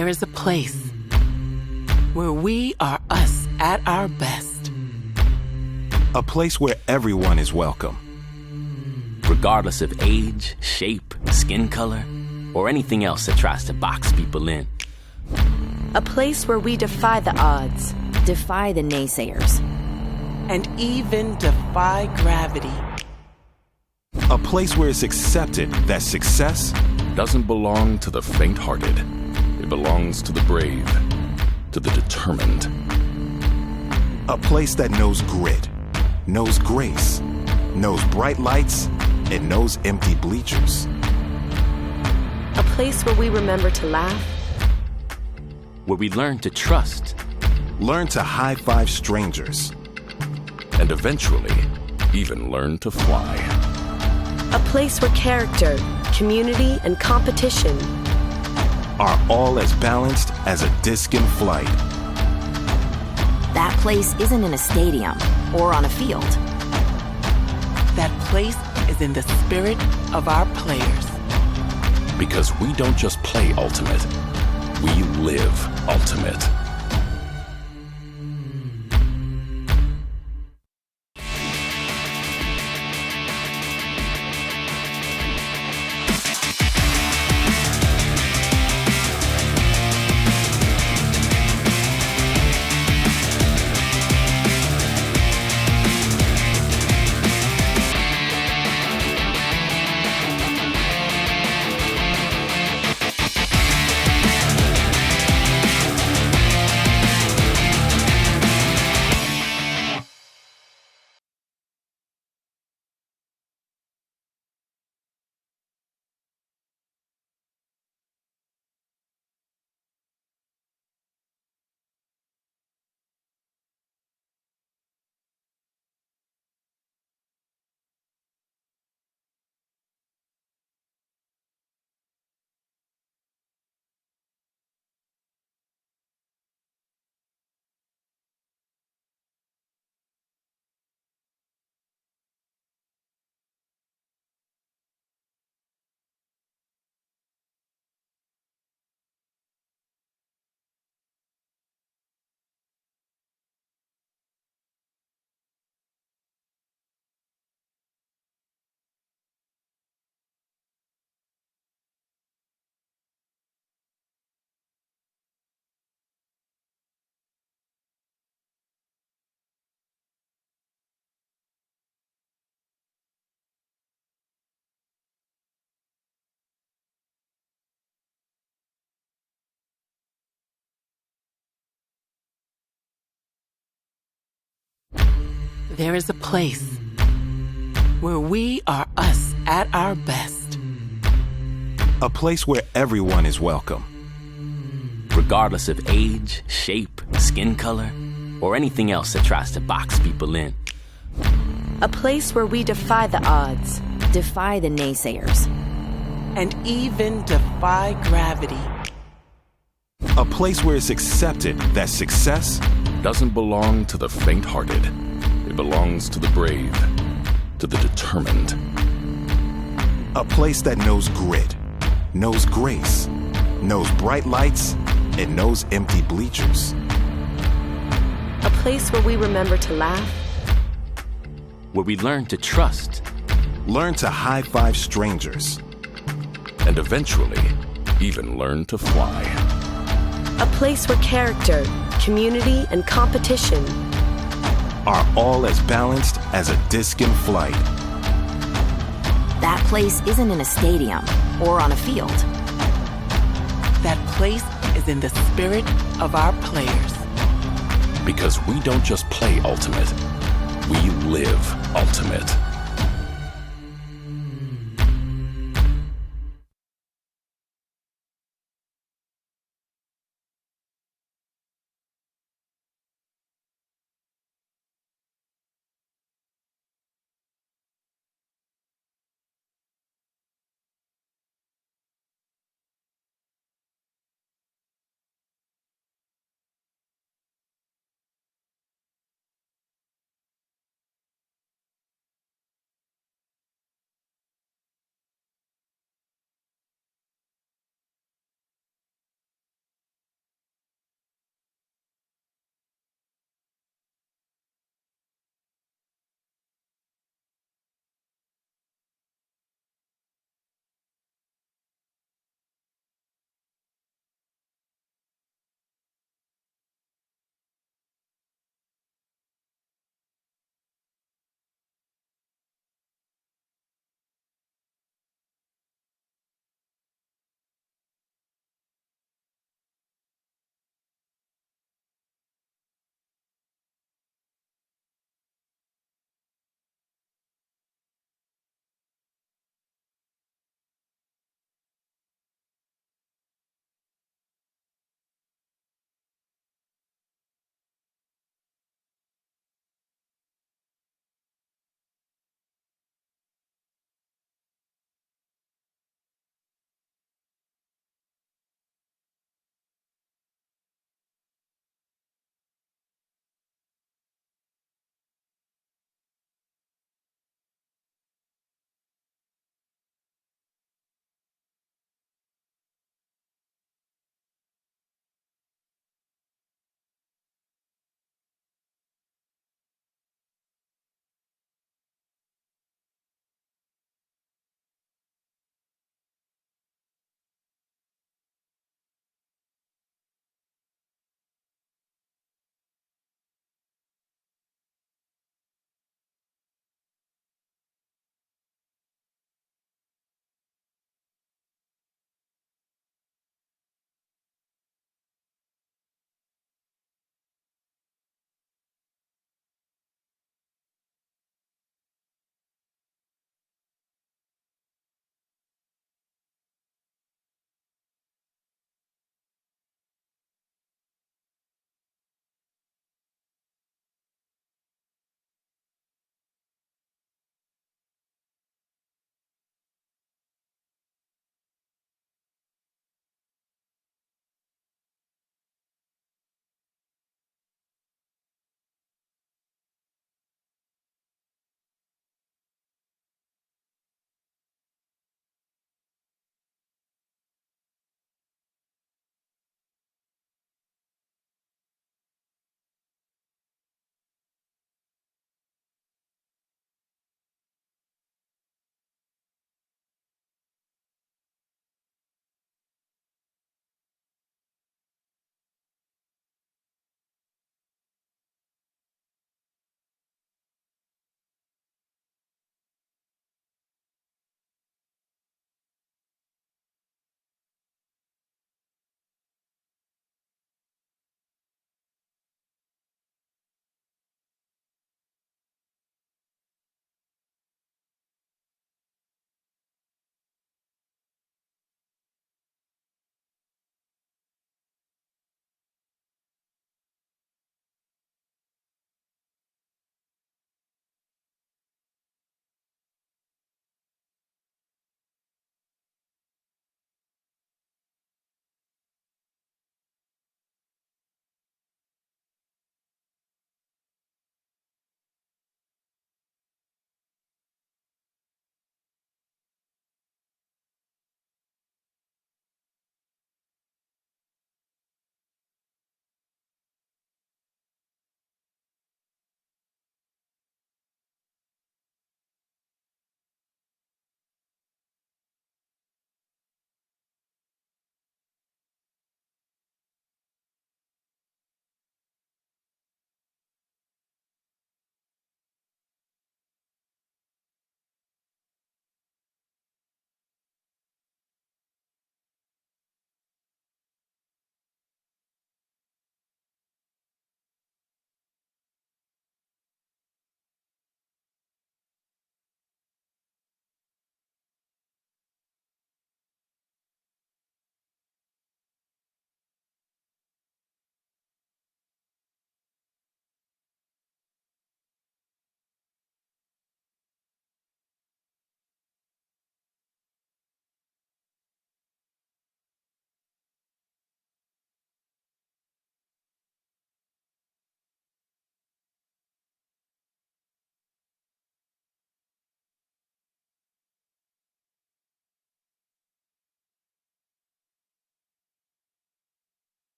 There is a place where we are us at our best. A place where everyone is welcome. Regardless of age, shape, skin color, or anything else that tries to box people in. A place where we defy the odds, defy the naysayers, and even defy gravity. A place where it's accepted that success doesn't belong to the faint-hearted. It belongs to the brave, to the determined. A place that knows grit, knows grace, knows bright lights, and knows empty bleachers. A place where we remember to laugh, where we learn to trust, learn to high-five strangers, and eventually even learn to fly. A place where character, community, and competition are all as balanced as a disc in flight. That place isn't in a stadium or on a field. That place is in the spirit of our players. Because we don't just play ultimate, we live ultimate. There is a place where we are us at our best. A place where everyone is welcome. Regardless of age, shape, skin color, or anything else that tries to box people in. A place where we defy the odds, defy the naysayers, and even defy gravity. A place where it's accepted that success doesn't belong to the faint-hearted. It belongs to the brave, to the determined. A place that knows grit, knows grace, knows bright lights, and knows empty bleachers. A place where we remember to laugh, where we learn to trust, learn to high-five strangers, and eventually even learn to fly. A place where character, community, and competition are all as balanced as a disc in flight. That place isn't in a stadium or on a field. That place is in the spirit of our players. Because we don't just play ultimate, we live ultimate.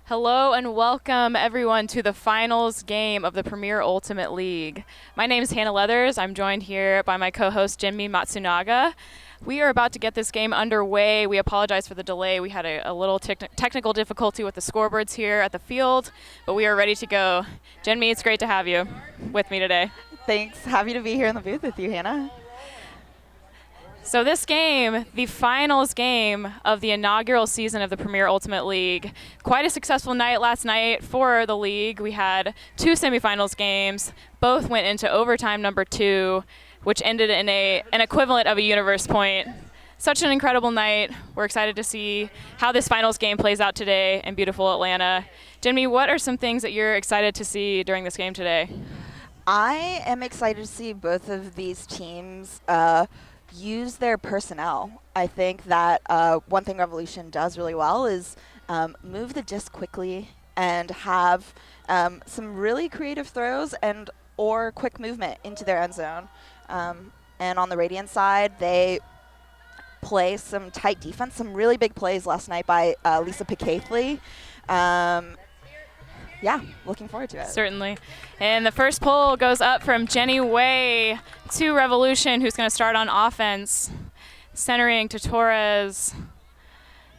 Hello and welcome everyone to the finals game of the Premier Ultimate League. My name is Hannah Leathers. I'm joined here by my co-host Jinmi Matsunaga. We are about to get this game underway. We apologize for the delay. We had a little technical difficulty with the scoreboards here at the field, but we are ready to go. Jinmi, it's great to have you with me today. Thanks. Happy to be here in the booth with you, Hannah. So this game, the finals game of the inaugural season of the Premier Ultimate League, quite a successful night last night for the league. We had 2 semifinals games. Both went into overtime number 2, which ended in an equivalent of a universe point. Such an incredible night. We're excited to see how this finals game plays out today in beautiful Atlanta. Jinmi, what are some things that you're excited to see during this game today? I am excited to see both of these teams use their personnel. I think that one thing Revolution does really well is move the disc quickly and have some really creative throws and or quick movement into their end zone. And on the Radiant side, they play some tight defense, some really big plays last night by Lisa Picathley. Yeah, looking forward to it. Certainly. And the first pull goes up from Jenny Way to Revolution, who's going to start on offense. Centering to Torres.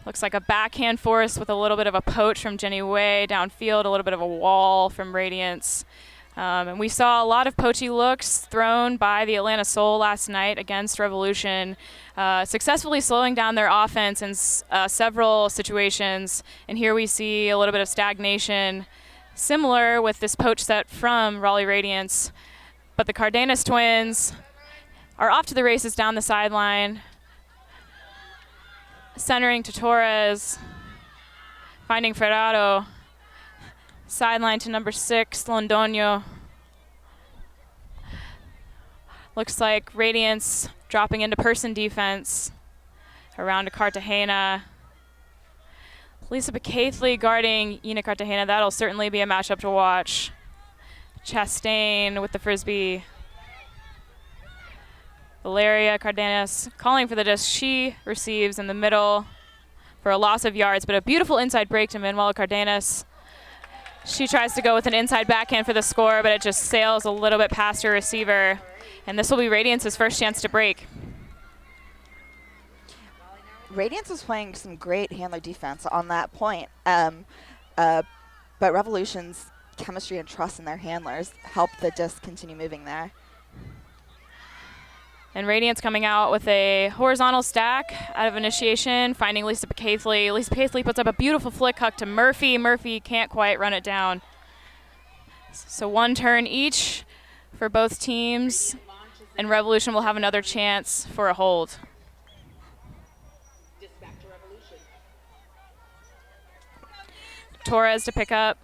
Looks like a backhand force with a little bit of a poach from Jenny Way downfield, a little bit of a wall from Radiance. And we saw a lot of poachy looks thrown by the Atlanta Soul last night against Revolution, successfully slowing down their offense in several situations. And here we see a little bit of stagnation, similar with this poach set from Raleigh Radiance. But the Cardenas twins are off to the races down the sideline. Centering to Torres, finding Ferraro. Sideline to number 6, Londoño. Looks like Radiance dropping into person defense. Around to Cartagena. Lisa Picathley guarding Ina Cartagena. That'll certainly be a matchup to watch. Chastain with the frisbee. Valerio Cardenas calling for the disc. She receives in the middle for a loss of yards, but a beautiful inside break to Manuela Cardenas. She tries to go with an inside backhand for the score, but it just sails a little bit past her receiver. And this will be Radiance's first chance to break. Radiance is playing some great handler defense on that point. But Revolution's chemistry and trust in their handlers help the disc continue moving there. And Radiance coming out with a horizontal stack out of initiation, finding Lisa Picathley. Lisa Picathley puts up a beautiful flick huck to Murphy. Murphy can't quite run it down. So one turn each for both teams, and Revolution will have another chance for a hold. Torres to pick up.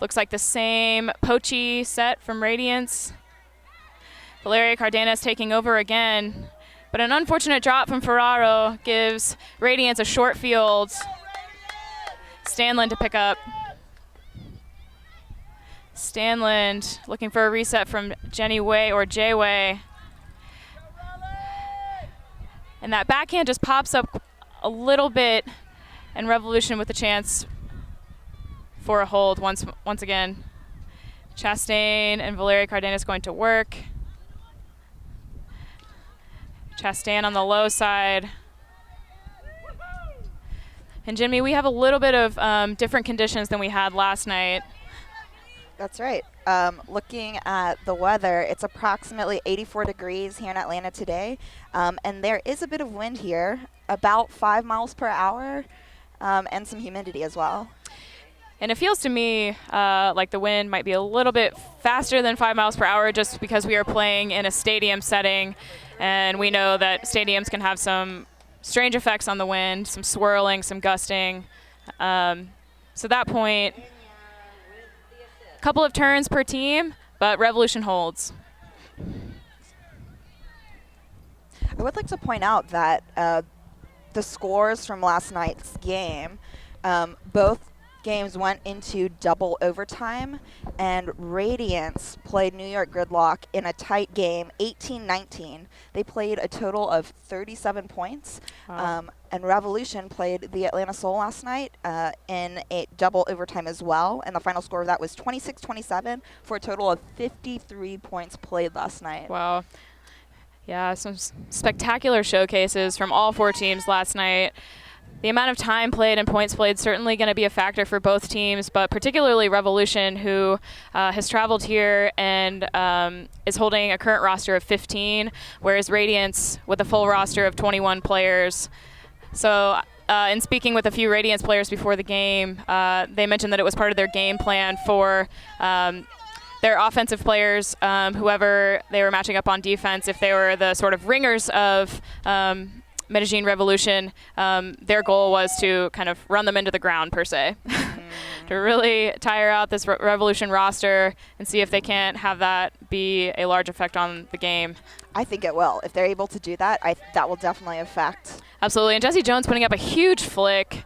Looks like the same poachy set from Radiance. Valerio Cardenas taking over again, but an unfortunate drop from Ferraro gives Radiance a short field. Stanland to pick up. Stanland looking for a reset from Jenny Way or Jay Way. And that backhand just pops up a little bit, and Revolution with a chance for a hold once again. Chastain and Valerio Cardenas going to work. Chastain on the low side. And Jinmi, we have a little bit of different conditions than we had last night. That's right. Looking at the weather, it's approximately 84 degrees here in Atlanta today. And there is a bit of wind here, about 5 miles per hour, and some humidity as well. And it feels to me like the wind might be a little bit faster than 5 miles per hour just because we are playing in a stadium setting. And we know that stadiums can have some strange effects on the wind, some swirling, some gusting. So that point, a couple of turns per team, but Revolution holds. I would like to point out that the scores from last night's game, both games went into double overtime, and Radiance played New York Gridlock in a tight game, 18-19. They played a total of 37 points. Wow. And Revolution played the Atlanta Soul last night in a double overtime as well, and the final score of that was 26-27 for a total of 53 points played last night. Wow. Yeah, some spectacular showcases from all 4 teams last night. The amount of time played and points played certainly going to be a factor for both teams, but particularly Revolution, who has traveled here and is holding a current roster of 15, whereas Radiance with a full roster of 21 players. So in speaking with a few Radiance players before the game, they mentioned that it was part of their game plan for their offensive players, whoever they were matching up on defense, if they were the sort of ringers of Medellin Revolution, their goal was to kind of run them into the ground, per se, to really tire out this Revolution roster and see if they can't have that be a large effect on the game. I think it will. If they're able to do that, that will definitely affect. Absolutely. And Jesse Jones putting up a huge flick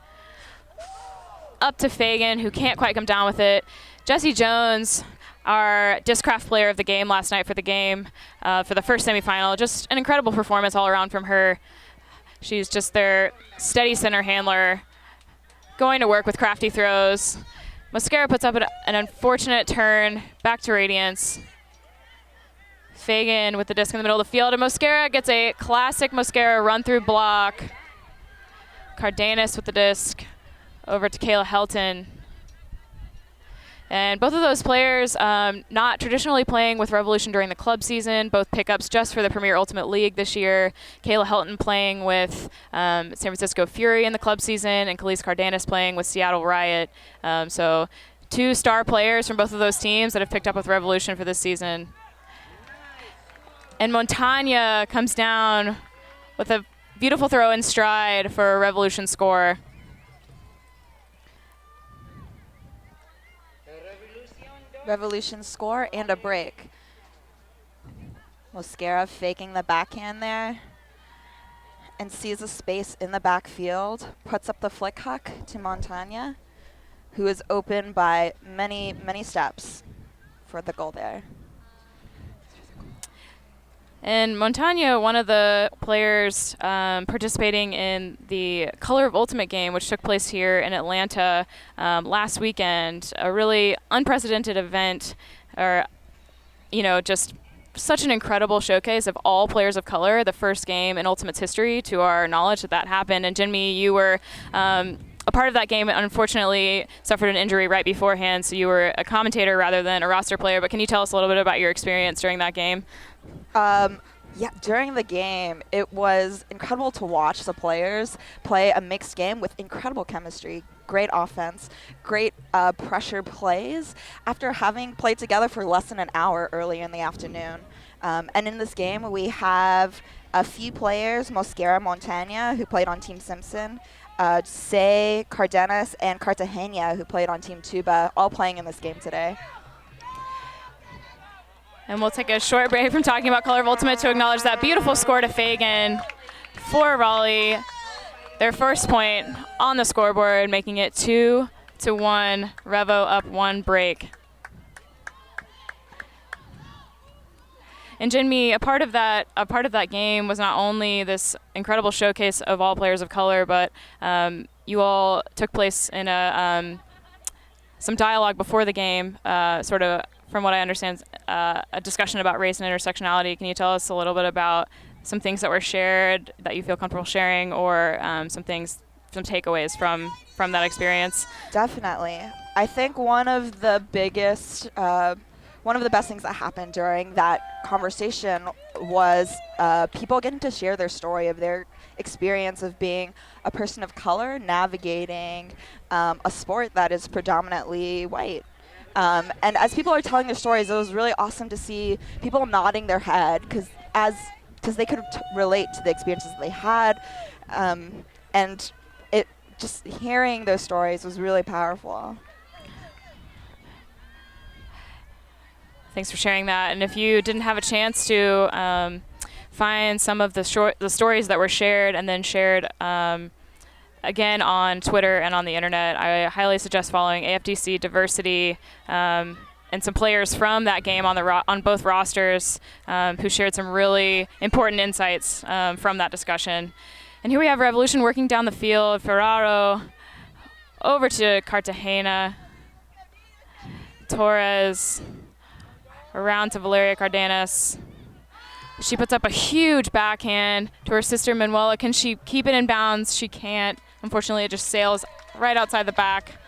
up to Fagan, who can't quite come down with it. Jesse Jones, our Discraft player of the game last night for the game, for the first semifinal. Just an incredible performance all around from her. She's just their steady center handler, going to work with crafty throws. Mosquera puts up an unfortunate turn back to Radiance. Fagan with the disc in the middle of the field, and Mosquera gets a classic Mosquera run-through block. Cardenas with the disc over to Kayla Helton. And both of those players not traditionally playing with Revolution during the club season, both pickups just for the Premier Ultimate League this year. Kayla Helton playing with San Francisco Fury in the club season, and Khalees Cardenas playing with Seattle Riot. So 2 star players from both of those teams that have picked up with Revolution for this season. And Montagna comes down with a beautiful throw in stride for a Revolution score. Revolution score and a break. Mosquera faking the backhand there and sees a space in the backfield, puts up the flick huck to Montagna, who is open by many, many steps for the goal there. And Montagna, one of the players participating in the Color of Ultimate game, which took place here in Atlanta last weekend, a really unprecedented event, or, just such an incredible showcase of all players of color, the first game in Ultimate's history, to our knowledge that happened. And Jinmi, you were a part of that game, and unfortunately suffered an injury right beforehand, so you were a commentator rather than a roster player. But can you tell us a little bit about your experience during that game? Yeah, during the game, it was incredible to watch the players play a mixed game with incredible chemistry, great offense, great pressure plays after having played together for less than an hour earlier in the afternoon. And in this game, we have a few players, Mosquera, Montagna, who played on Team Simpson, Say, Cardenas, and Cartagena, who played on Team Tuba, all playing in this game today. And we'll take a short break from talking about Color of Ultimate to acknowledge that beautiful score to Fagan for Raleigh. Their first point on the scoreboard, making it 2-1. Revo up 1 break. And Jinmi, a part of that game was not only this incredible showcase of all players of color, but you all took place in some dialogue before the game, sort of, from what I understand, a discussion about race and intersectionality. Can you tell us a little bit about some things that were shared that you feel comfortable sharing, or some takeaways from that experience? Definitely. I think one of the best things that happened during that conversation was people getting to share their story of their experience of being a person of color navigating a sport that is predominantly white. And as people are telling their stories, it was really awesome to see people nodding their head because they could relate to the experiences they had. And it just hearing those stories was really powerful. Thanks for sharing that. And if you didn't have a chance to find some of the stories that were shared and then shared again, on Twitter and on the internet. I highly suggest following AFDC Diversity and some players from that game on both rosters who shared some really important insights from that discussion. And here we have Revolution working down the field. Ferraro over to Cartagena. Torres around to Valerio Cardenas. She puts up a huge backhand to her sister Manuela. Can she keep it in bounds? She can't. Unfortunately, it just sails right outside the back.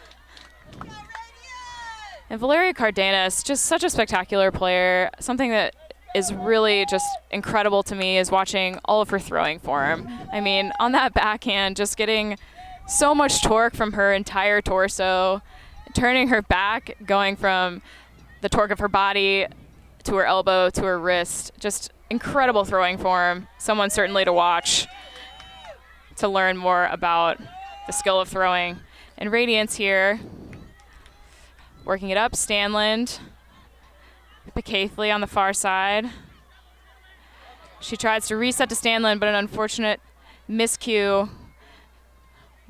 And Valerio Cardenas, just such a spectacular player. Something that is really just incredible to me is watching all of her throwing form. I mean, on that backhand, just getting so much torque from her entire torso, turning her back, going from the torque of her body to her elbow to her wrist. Just incredible throwing form. Someone certainly to watch to learn more about the skill of throwing. And Radiance here, working it up, Stanland. Picaithley on the far side. She tries to reset to Stanland, but an unfortunate miscue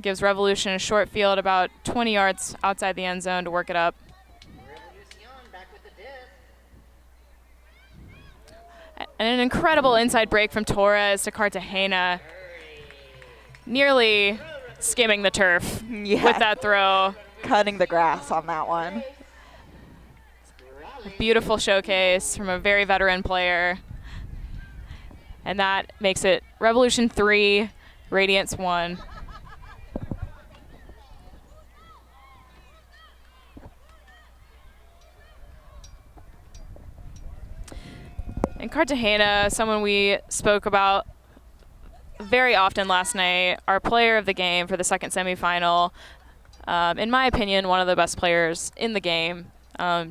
gives Revolution a short field about 20 yards outside the end zone to work it up. And an incredible inside break from Torres to Cartagena, nearly skimming the turf with that throw. Cutting the grass on that one. A beautiful showcase from a very veteran player. And that makes it Revolution 3, Radiance 1. And Cartagena, someone we spoke about very often last night, our player of the game for the second semifinal. In my opinion, one of the best players in the game.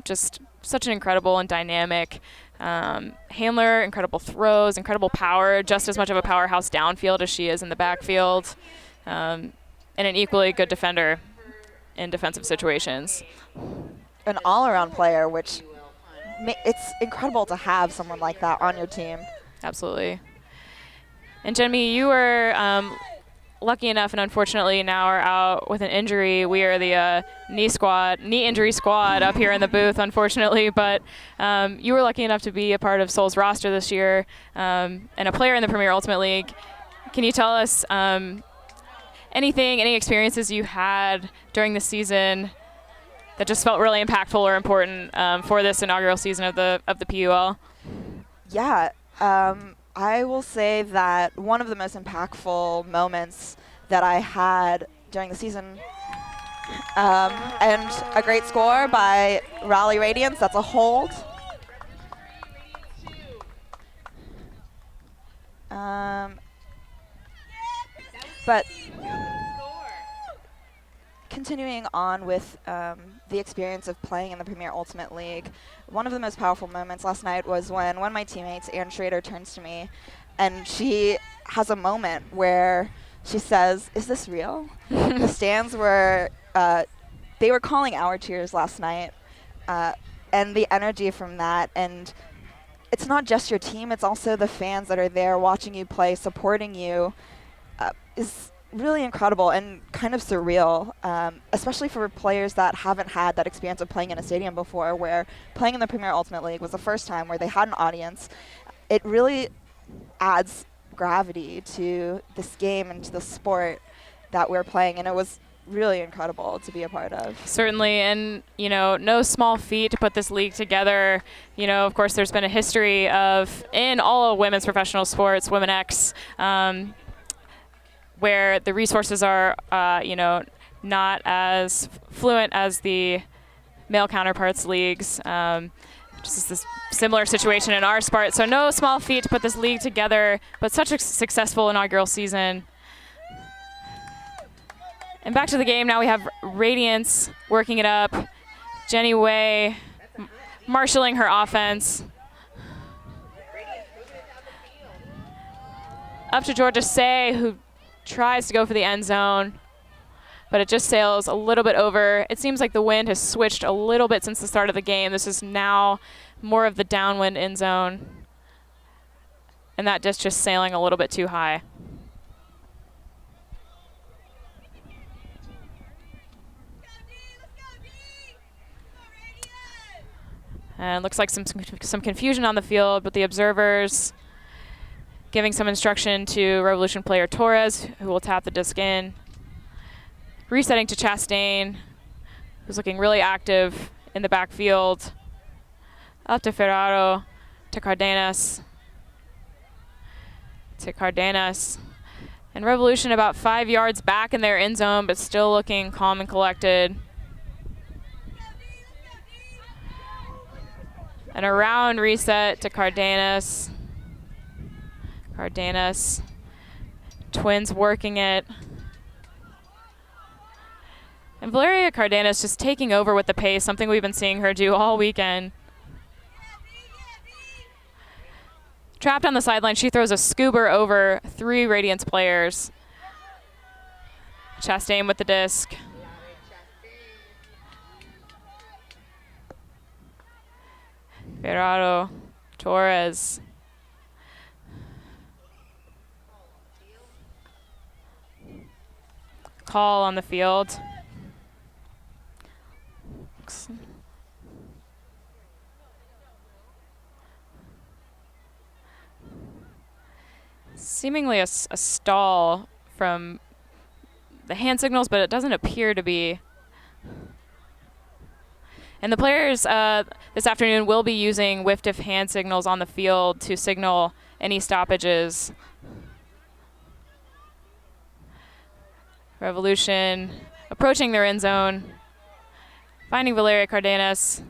Just such an incredible and dynamic handler, incredible throws, incredible power, just as much of a powerhouse downfield as she is in the backfield, and an equally good defender in defensive situations. An all-around player, which it's incredible to have someone like that on your team. Absolutely. And Jenmi, you were lucky enough and unfortunately now are out with an injury. We are the knee injury squad up here in the booth, unfortunately, but you were lucky enough to be a part of Seoul's roster this year and a player in the Premier Ultimate League. Can you tell us any experiences you had during the season that just felt really impactful or important for this inaugural season of the PUL? Yeah, I will say that one of the most impactful moments that I had during the season, and a great score by Raleigh Radiance, that's a hold. But continuing on with the experience of playing in the Premier Ultimate League, one of the most powerful moments last night was when one of my teammates, Ann Schrader, turns to me and she has a moment where she says, "Is this real?" The stands were, they were calling our cheers last night, and the energy from that, and it's not just your team, it's also the fans that are there watching you play, supporting you, is really incredible and kind of surreal, especially for players that haven't had that experience of playing in a stadium before, where playing in the Premier Ultimate League was the first time where they had an audience. It really adds gravity to this game and to the sport that we're playing, and it was really incredible to be a part of. Certainly, and no small feat to put this league together. Of course, there's been a history of, in all of women's professional sports, Women X, where the resources are, not as fluent as the male counterparts leagues. Just this similar situation in our sport. So no small feat to put this league together, but such a successful inaugural season. And back to the game now, we have Radiance working it up. Jenny Way marshalling her offense. Up to Georgia Say, who tries to go for the end zone, but it just sails a little bit over. It seems like the wind has switched a little bit since the start of the game. This is now more of the downwind end zone, and that just sailing a little bit too high. And looks like some confusion on the field, but the observers giving some instruction to Revolution player Torres, who will tap the disc in. Resetting to Chastain, who's looking really active in the backfield. Up to Ferraro, to Cardenas. And Revolution about 5 yards back in their end zone, but still looking calm and collected. And around reset to Cardenas. Twins working it. And Valerio Cardenas just taking over with the pace, something we've been seeing her do all weekend. Trapped on the sideline, she throws a scuba over 3 Radiance players. Chastain with the disc. Ferraro, Torres. Call on the field. Seemingly a stall from the hand signals, but it doesn't appear to be. And the players this afternoon will be using whiff-diff hand signals on the field to signal any stoppages. Revolution approaching their end zone, finding Valerio Cardenas.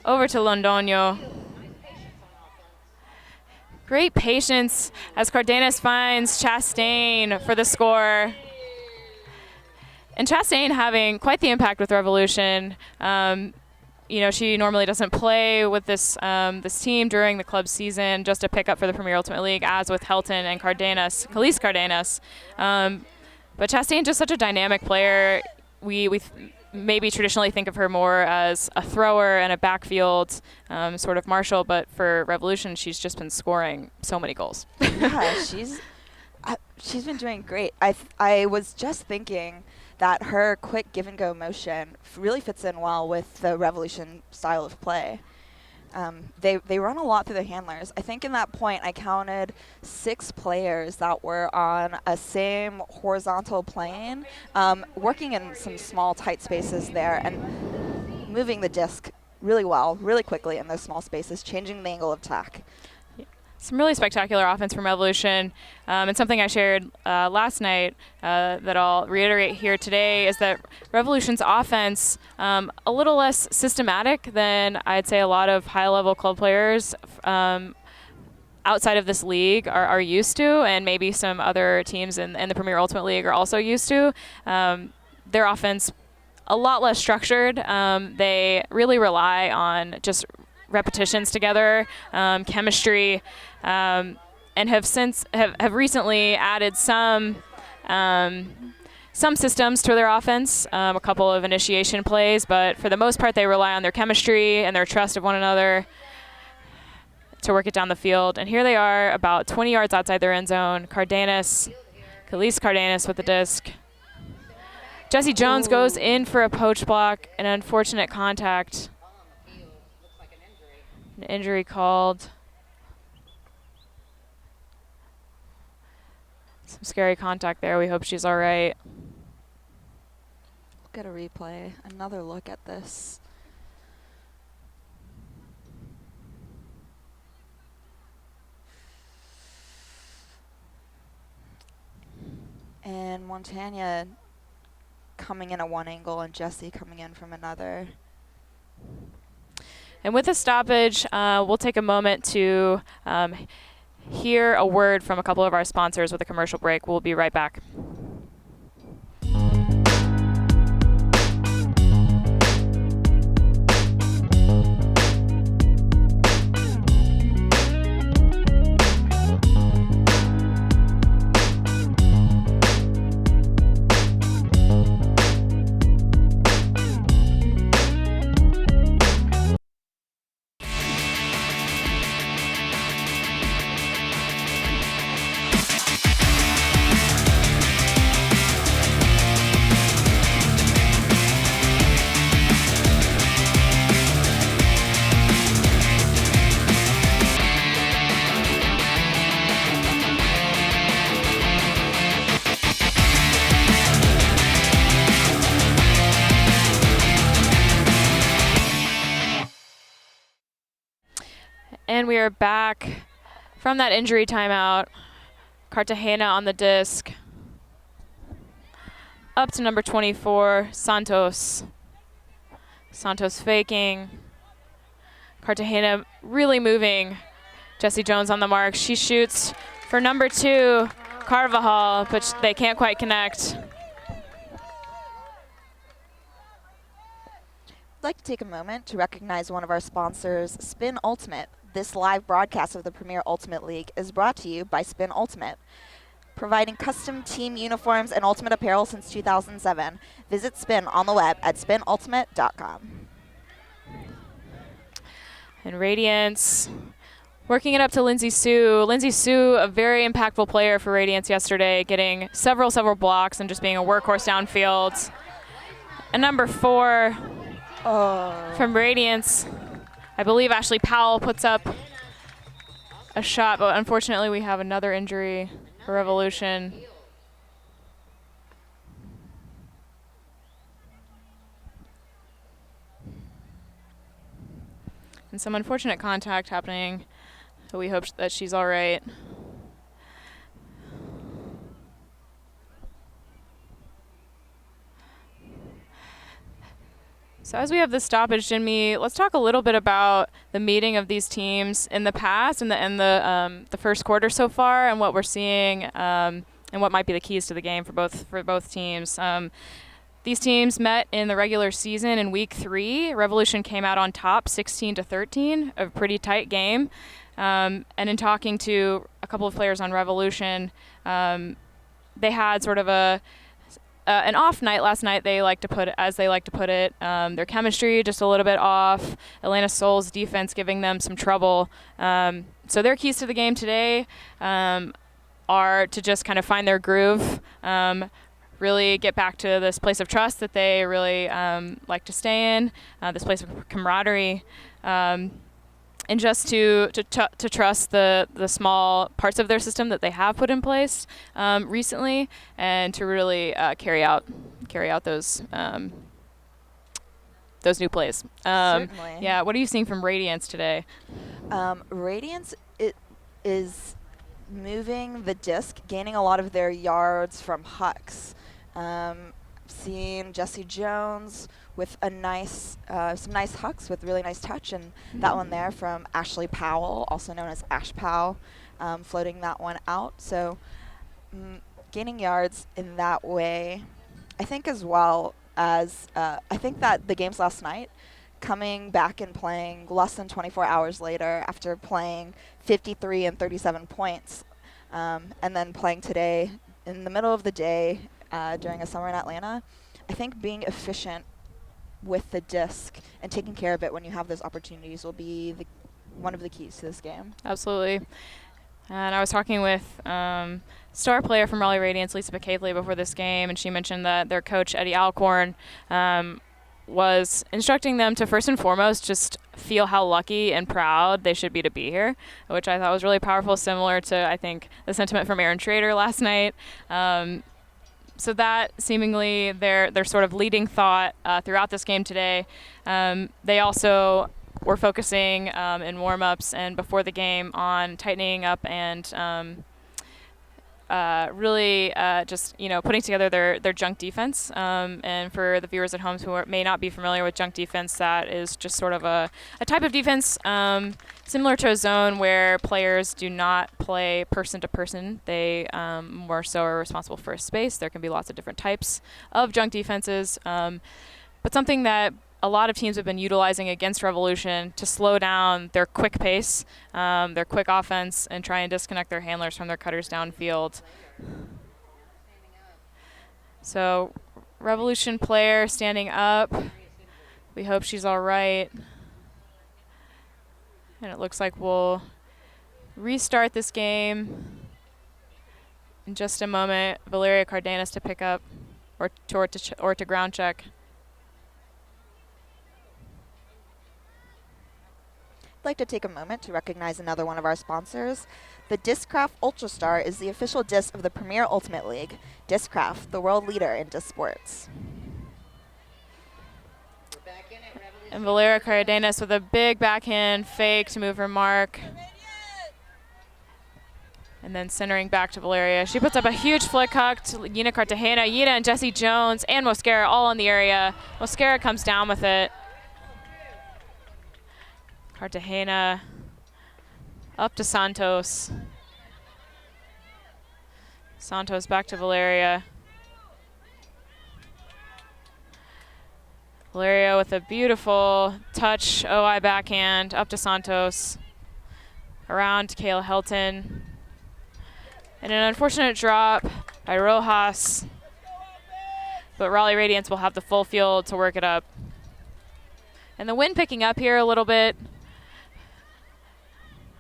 Over to Londoño. Great patience as Cardenas finds Chastain for the score. And Chastain having quite the impact with Revolution. She normally doesn't play with this team during the club season, just a pickup for the Premier Ultimate League, as with Helton and Khalees Cardenas. But Chastain just such a dynamic player. We maybe traditionally think of her more as a thrower and a backfield sort of Marshall, but for Revolution, she's just been scoring so many goals. Yeah, she's been doing great. I was just thinking that her quick give-and-go motion really fits in well with the Revolution style of play. They run a lot through the handlers. I think in that point I counted 6 players that were on a same horizontal plane, working in some small tight spaces there and moving the disc really well, really quickly in those small spaces, changing the angle of attack. Some really spectacular offense from Revolution, and something I shared last night that I'll reiterate here today is that Revolution's offense a little less systematic than I'd say a lot of high-level club players outside of this league are used to, and maybe some other teams in the Premier Ultimate League are also used to. Their offense a lot less structured. They really rely on just repetitions together, chemistry, and have recently added some systems to their offense, a couple of initiation plays, but for the most part they rely on their chemistry and their trust of one another to work it down the field. And here they are about 20 yards outside their end zone. Khalees Cardenas with the disc. Jesse Jones goes in for a poach block, an unfortunate contact. An injury called. Some scary contact there. We hope she's all right. Look at a replay. Another look at this. And Montana coming in at one angle and Jesse coming in from another. And with the stoppage, we'll take a moment to hear a word from a couple of our sponsors with a commercial break. We'll be right back. And we are back from that injury timeout. Cartagena on the disc. Up to number 24, Santos. Santos faking. Cartagena really moving. Jessie Jones on the mark. She shoots for number 2, Carvajal, but they can't quite connect. I'd like to take a moment to recognize one of our sponsors, Spin Ultimate. This live broadcast of the Premier Ultimate League is brought to you by Spin Ultimate, providing custom team uniforms and ultimate apparel since 2007. Visit Spin on the web at spinultimate.com. And Radiance working it up to Lindsay Sue. Lindsay Sue, a very impactful player for Radiance yesterday, getting several blocks and just being a workhorse downfield. And number 4 from Radiance, I believe Ashley Powell puts up a shot, but unfortunately we have another injury for Revolution. And some unfortunate contact happening, but we hope that she's all right. So as we have this stoppage, Jinmi, let's talk a little bit about the meeting of these teams in the past and the first quarter so far, and what we're seeing, and what might be the keys to the game for both teams. These teams met in the regular season in week 3. Revolution came out on top 16-13, a pretty tight game. And in talking to a couple of players on Revolution, they had sort of an off night last night, they like to put it. Their chemistry just a little bit off. Atlanta Soul's defense giving them some trouble. So their keys to the game today are to just kind of find their groove, really get back to this place of trust that they really like to stay in, this place of camaraderie, and just to trust the small parts of their system that they have put in place recently, and to really carry out those new plays. Certainly. Yeah. What are you seeing from Radiance today? Radiance is moving the disc, gaining a lot of their yards from hucks. Seeing Jessie Jones with some nice hucks with really nice touch, and that one there from Ashley Powell, also known as Ash Powell, floating that one out. So gaining yards in that way. I think as well as I think that the games last night, coming back and playing less than 24 hours later after playing 53 and 37 points, and then playing today in the middle of the day during a summer in Atlanta, I think being efficient with the disc and taking care of it when you have those opportunities will be one of the keys to this game. Absolutely. And I was talking with star player from Raleigh Radiance, Lisa McCaveley, before this game, and she mentioned that their coach, Eddie Alcorn, was instructing them to first and foremost just feel how lucky and proud they should be to be here, which I thought was really powerful, similar to, I think, the sentiment from Aaron Schrader last night. So that seemingly their sort of leading thought throughout this game today. They also were focusing in warm-ups and before the game on tightening up and really just putting together their junk defense. And for the viewers at home who may not be familiar with junk defense, that is just sort of a type of defense similar to a zone where players do not play person to person. They more so are responsible for a space. There can be lots of different types of junk defenses, but something that a lot of teams have been utilizing against Revolution to slow down their quick pace, their quick offense, and try and disconnect their handlers from their cutters downfield. So Revolution player standing up. We hope she's all right. And it looks like we'll restart this game in just a moment. Valerio Cardenas to pick up or to ground check. I'd like to take a moment to recognize another one of our sponsors. The Discraft Ultrastar is the official disc of the Premier Ultimate League. Discraft, the world leader in disc sports. And Valerio Cardenas with a big backhand fake to move her mark. And then centering back to Valeria. She puts up a huge flick hook to Yina Cartagena. Yina and Jessie Jones and Mosquera all in the area. Mosquera comes down with it. Cartagena up to Santos. Santos back to Valeria. Valeria with a beautiful touch, OI backhand, up to Santos. Around to Kayla Helton. And an unfortunate drop by Rojas. But Raleigh Radiance will have the full field to work it up. And the wind picking up here a little bit.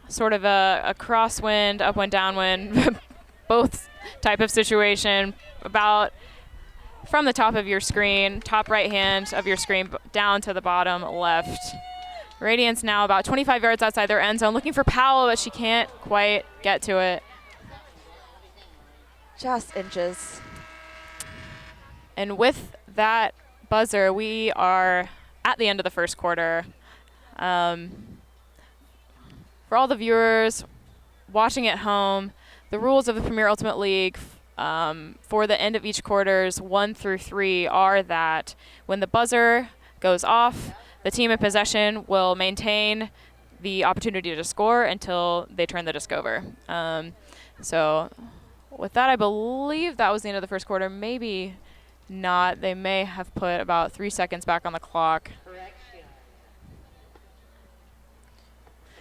Sort of a crosswind, upwind, downwind, both type of situation. About from the top of your screen, top right hand of your screen, down to the bottom left. Radiance now about 25 yards outside their end zone, looking for Powell, but she can't quite get to it. Just inches. And with that buzzer, we are at the end of the first quarter. For all the viewers watching at home, the rules of the Premier Ultimate League for the end of each quarters 1 through 3 are that when the buzzer goes off, the team in possession will maintain the opportunity to score until they turn the disc over. So with that, I believe that was the end of the first quarter. Maybe not. They may have put about 3 seconds back on the clock.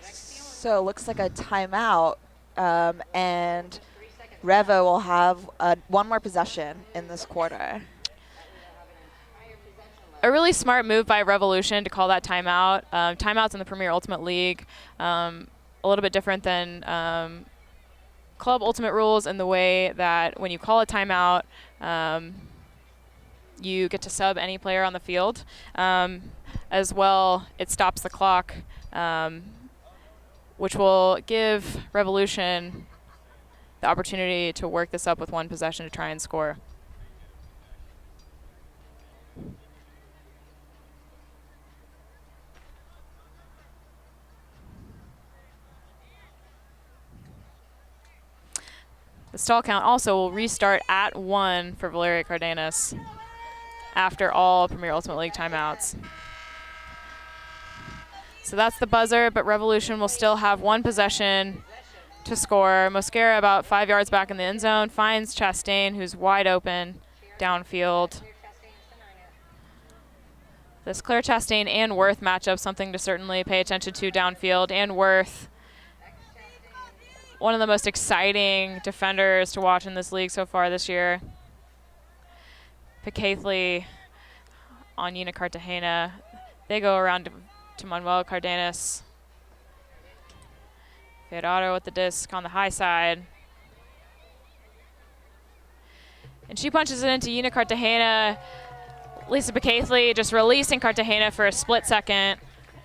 So it looks like a timeout, and Revo will have one more possession in this quarter. A really smart move by Revolution to call that timeout. Timeouts in the Premier Ultimate League, a little bit different than Club Ultimate rules in the way that when you call a timeout, you get to sub any player on the field. As well, it stops the clock, which will give Revolution the opportunity to work this up with one possession to try and score. The stall count also will restart at 1 for Valerio Cardenas after all Premier Ultimate League timeouts. So that's the buzzer, but Revolution will still have one possession to score. Mosquera about 5 yards back in the end zone finds Chastain, who's wide open downfield. This Claire Chastain and Worth matchup, something to certainly pay attention to downfield. And Worth, one of the most exciting defenders to watch in this league so far this year. Picaithley on Yina Cartagena. They go around to Manuel Cardenas. Ferraro with the disc on the high side. And she punches it into Yina Cartagena. Lisa Picaithley just releasing Cartagena for a split second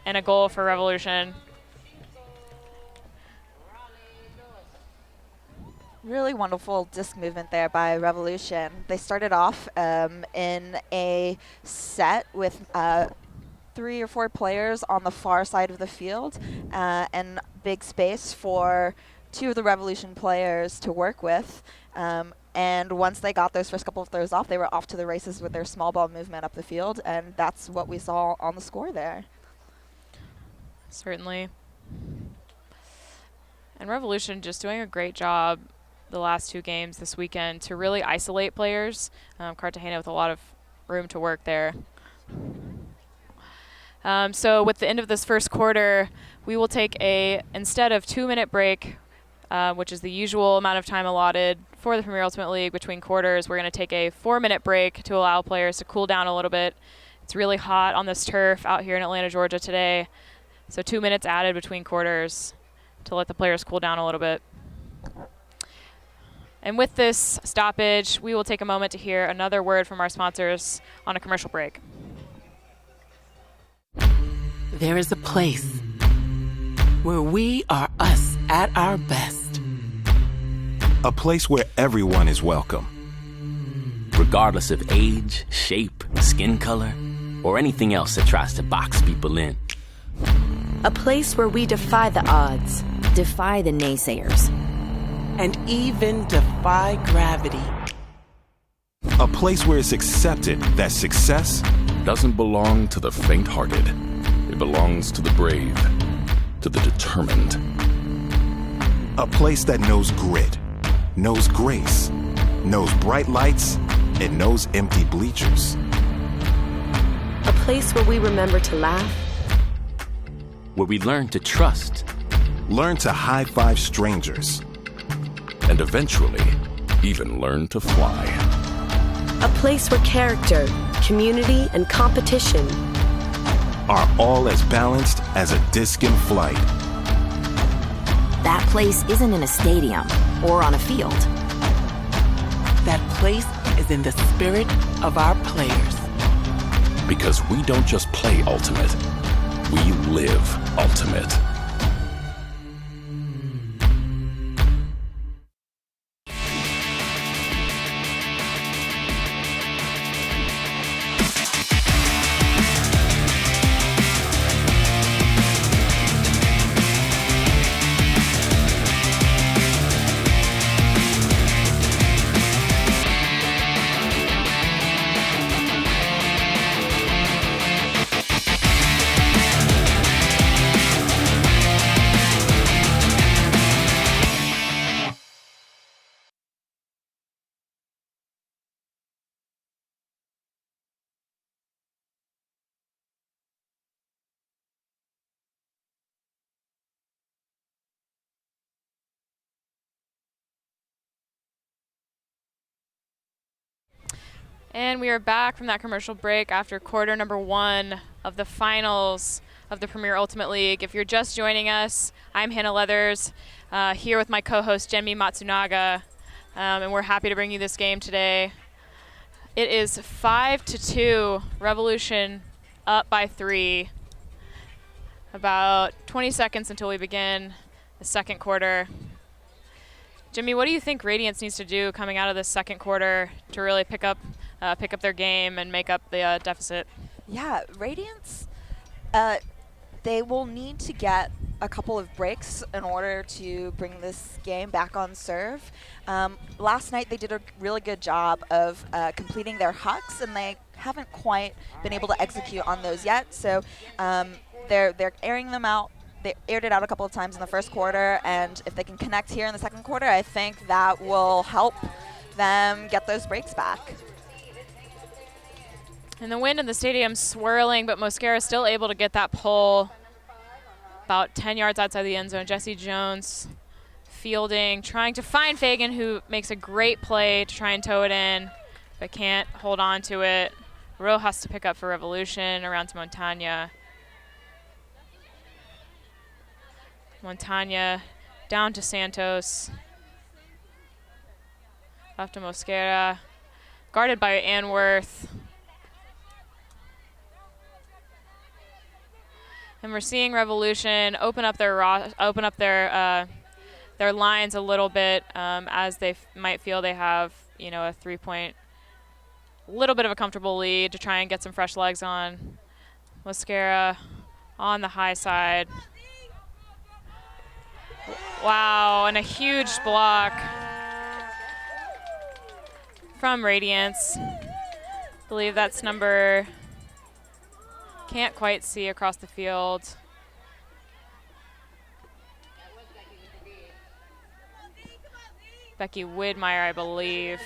and a goal for Revolution. Really wonderful disc movement there by Revolution. They started off in a set with 3 or 4 players on the far side of the field and big space for 2 of the Revolution players to work with. And once they got those first couple of throws off, they were off to the races with their small ball movement up the field, and that's what we saw on the score there. Certainly. And Revolution just doing a great job the last 2 games this weekend to really isolate players. Cartagena with a lot of room to work there. So with the end of this first quarter, we will take instead of 2-minute break, which is the usual amount of time allotted for the Premier Ultimate League between quarters, we're going to take a 4-minute break to allow players to cool down a little bit. It's really hot on this turf out here in Atlanta, Georgia today. So 2 minutes added between quarters to let the players cool down a little bit. And with this stoppage, we will take a moment to hear another word from our sponsors on a commercial break. There is a place where we are us at our best. A place where everyone is welcome. Regardless of age, shape, skin color, or anything else that tries to box people in. A place where we defy the odds, defy the naysayers. And even defy gravity. A place where it's accepted that success doesn't belong to the faint-hearted. It belongs to the brave, to the determined. A place that knows grit, knows grace, knows bright lights, and knows empty bleachers. A place where we remember to laugh, Where we learn to trust. Learn to high-five strangers. And eventually, even learn to fly. a place where character, community, and competition are all as balanced as a disc in flight. That place isn't in a stadium or on a field. That place is in the spirit of our players. Because we don't just play Ultimate, we live Ultimate. And we are back from that commercial break after quarter number 1 of the finals of the Premier Ultimate League. If you're just joining us, I'm Hannah Leathers, here with my co-host Genmi Matsunaga, and we're happy to bring you this game today. It is 5-2, Revolution up by 3. About 20 seconds until we begin the second quarter. Jimmy, what do you think Radiance needs to do coming out of this second quarter to really pick up their game and make up the deficit? Yeah, Radiance, they will need to get a couple of breaks in order to bring this game back on serve. Last night they did a really good job of completing their hucks, and they haven't quite been able to execute on those yet. So they're airing them out. They aired it out a couple of times in the first quarter, and if they can connect here in the second quarter, I think that will help them get those breaks back. And the wind in the stadium swirling, but Mosquera still able to get that pull about 10 yards outside the end zone. Jesse Jones fielding, trying to find Fagan, who makes a great play to try and tow it in, but can't hold on to it. Rojas to pick up for Revolution, around to Montagna. Montagna down to Santos. Off to Mosquera. Guarded by Anworth. And we're seeing Revolution open up their lines a little bit as they might feel they have, a 3-point, little bit of a comfortable lead to try and get some fresh legs on. Mosquera on the high side. Wow, and a huge block from Radiance. I believe that's number, can't quite see across the field. Becky Widmeyer, I believe.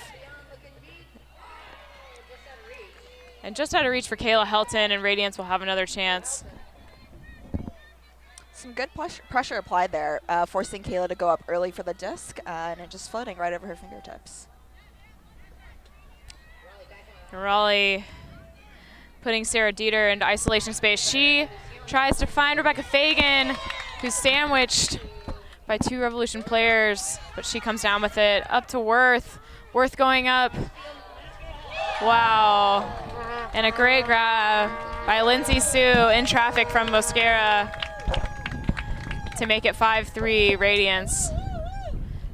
And just out of reach for Kayla Helton, and Radiance will have another chance. Some good pressure applied there, forcing Kayla to go up early for the disc, and it just floating right over her fingertips. Raleigh putting Sarah Dieter into isolation space. She tries to find Rebecca Fagan, who's sandwiched by 2 Revolution players, but she comes down with it. Up to Worth. Worth going up. Wow. And a great grab by Lindsay Sue in traffic from Mosquera to make it 5-3 Radiance.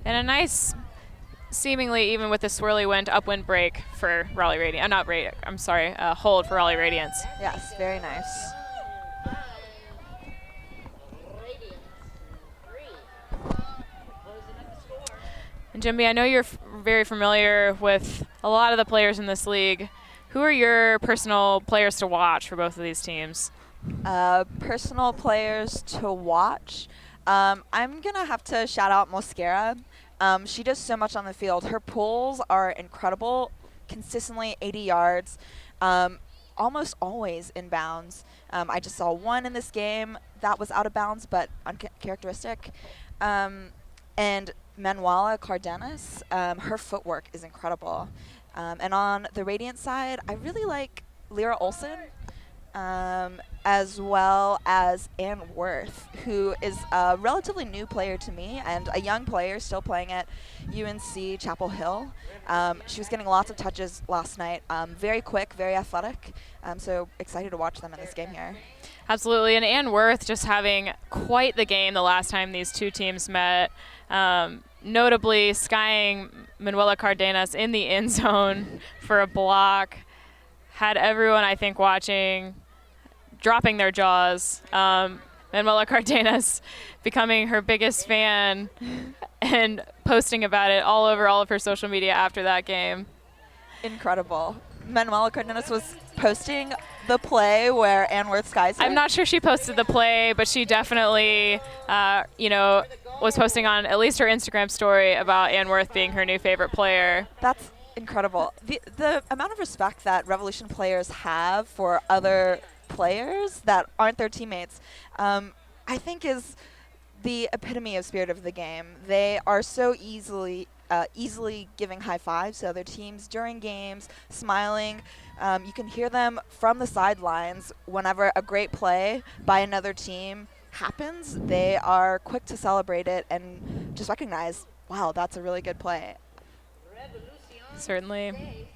And a nice seemingly, even with the swirly wind, upwind break for Raleigh Radiance. Hold for Raleigh Radiance. Yes, very nice. And Jimmy, I know you're very familiar with a lot of the players in this league. Who are your personal players to watch for both of these teams? Personal players to watch. I'm going to have to shout out Mosquera. She does so much on the field. Her pulls are incredible, consistently 80 yards, almost always in bounds. I just saw one in this game that was out of bounds, but uncharacteristic. And Valerio Cardenas, her footwork is incredible. And on the Radiant side, I really like Lyra Olsen, as well as Ann Worth, who is a relatively new player to me and a young player still playing at UNC Chapel Hill. She was getting lots of touches last night. Very quick, very athletic. So excited to watch them in this game here. Absolutely, and Ann Worth just having quite the game the last time these two teams met. Notably skying Valerio Cardenas in the end zone for a block. Had everyone, I think, watching, dropping their jaws. Valerio Cardenas becoming her biggest fan and posting about it all over all of her social media after that game. Incredible. Valerio Cardenas was posting the play where Ann Worth skies her. I'm not sure she posted the play, but she definitely, was posting on at least her Instagram story about Ann Worth being her new favorite player. That's incredible. The amount of respect that Revolution players have for other players that aren't their teammates, I think is the epitome of spirit of the game. They are so easily giving high fives to other teams during games, smiling. You can hear them from the sidelines whenever a great play by another team happens. They are quick to celebrate it and just recognize, wow, that's a really good play. Certainly.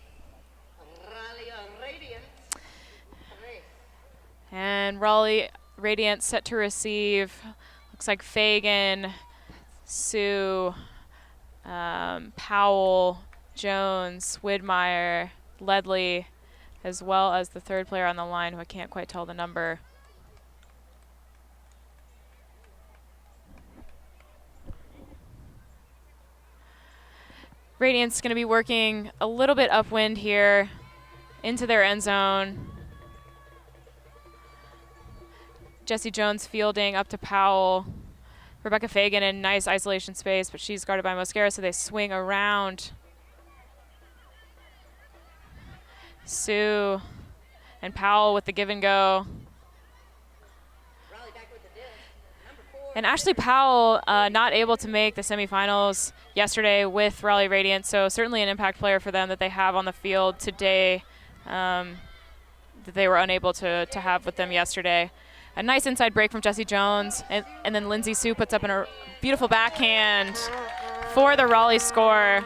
And Raleigh Radiance set to receive. Looks like Fagan, Sue, Powell, Jones, Widmeyer, Ledley, as well as the third player on the line who I can't quite tell the number. Radiant's going to be working a little bit upwind here into their end zone. Jesse Jones fielding up to Powell. Rebecca Fagan in nice isolation space, but she's guarded by Mosquera, so they swing around. Sue and Powell with the give and go. And Ashley Powell not able to make the semifinals yesterday with Raleigh Radiance, so certainly an impact player for them that they have on the field today that they were unable to have with them yesterday. A nice inside break from Jesse Jones, and then Lindsay Sue puts up a beautiful backhand for the Raleigh score.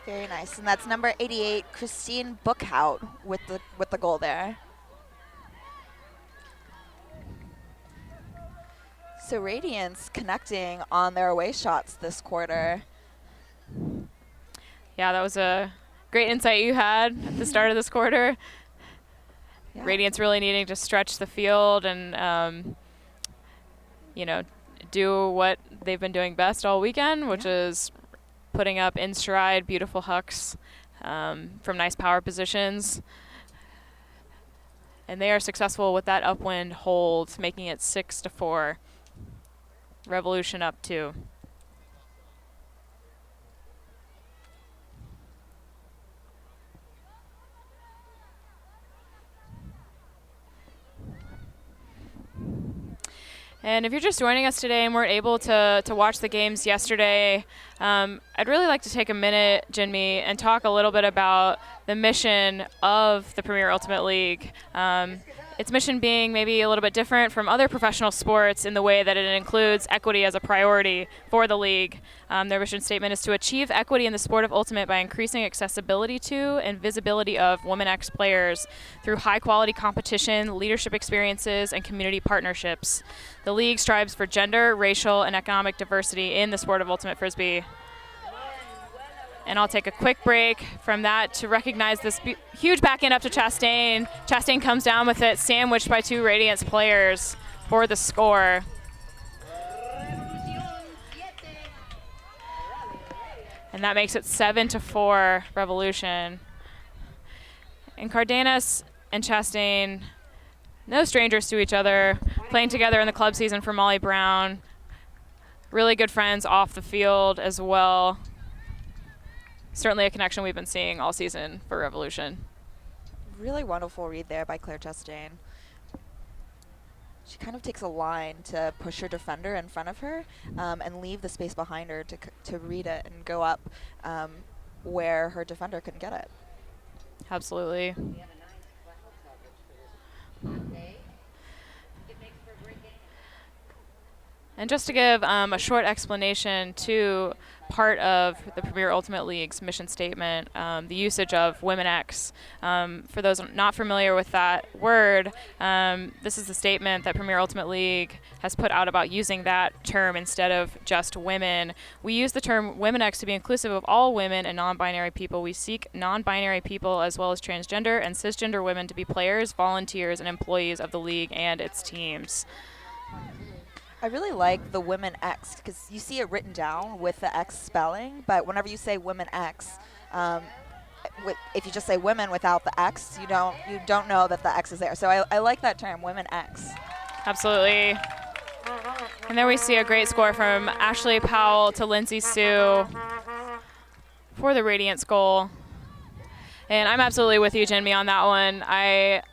Very nice, and that's number 88, Christine Bookhout with the goal there. So Radiance connecting on their away shots this quarter. Yeah, that was a great insight you had at the start of this quarter. Yeah. Radiance really needing to stretch the field and, do what they've been doing best all weekend, which is putting up in stride beautiful hucks from nice power positions. And they are successful with that upwind hold, making it 6-4. Revolution up 2. And if you're just joining us today and weren't able to watch the games yesterday, I'd really like to take a minute, Jinmi, and talk a little bit about the mission of the Premier Ultimate League. its mission being maybe a little bit different from other professional sports in the way that it includes equity as a priority for the league. Their mission statement is to achieve equity in the sport of Ultimate by increasing accessibility to and visibility of Women X players through high-quality competition, leadership experiences, and community partnerships. The league strives for gender, racial, and economic diversity in the sport of Ultimate Frisbee. And I'll take a quick break from that to recognize this huge backhand up to Chastain. Chastain comes down with it, sandwiched by 2 Radiance players for the score. And that makes it 7-4 Revolution. And Cardenas and Chastain, no strangers to each other, playing together in the club season for Molly Brown. Really good friends off the field as well. Certainly a connection we've been seeing all season for Revolution. Really wonderful read there by Claire Chastain. She kind of takes a line to push her defender in front of her and leave the space behind her to read it and go up where her defender couldn't get it. Absolutely. And just to give a short explanation to part of the Premier Ultimate League's mission statement, the usage of Women X. For those not familiar with that word, this is the statement that Premier Ultimate League has put out about using that term instead of just women. We use the term Women X to be inclusive of all women and non-binary people. We seek non-binary people as well as transgender and cisgender women to be players, volunteers, and employees of the league and its teams. I really like the Women X because you see it written down with the X spelling, but whenever you say Women X, if you just say women without the X, you don't know that the X is there. So I like that term, Women X. Absolutely. And there we see a great score from Ashley Powell to Lindsay Sue for the Radiance goal. And I'm absolutely with you, Jinmi, on that one. I,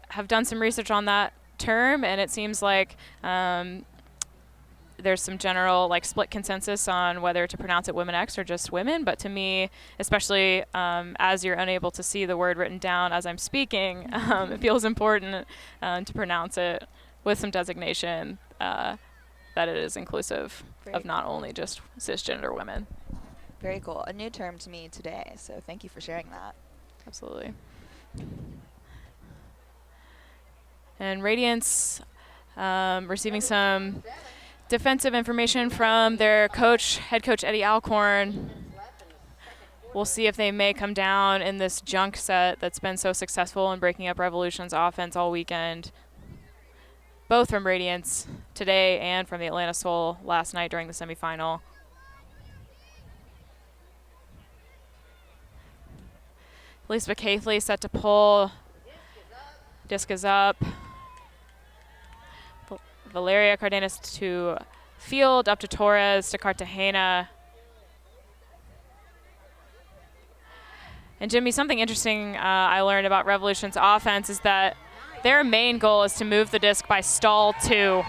have done some research on that term, and it seems like there's some general split consensus on whether to pronounce it Women X or just women, but to me, especially as you're unable to see the word written down as I'm speaking, it feels important to pronounce it with some designation that it is inclusive of not only just cisgender women. Very cool. A new term to me today, so thank you for sharing that. Absolutely. And Radiance receiving some defensive information from their head coach Eddie Alcorn. We'll see if they may come down in this junk set that's been so successful in breaking up Revolution's offense all weekend, both from Radiance today and from the Atlanta Soul last night during the semifinal. Lisa Caithley set to pull. Disc is up. Valerio Cardenas to field, up to Torres, to Cartagena. And Jimmy, something interesting I learned about Revolution's offense is that their main goal is to move the disc by stall 2.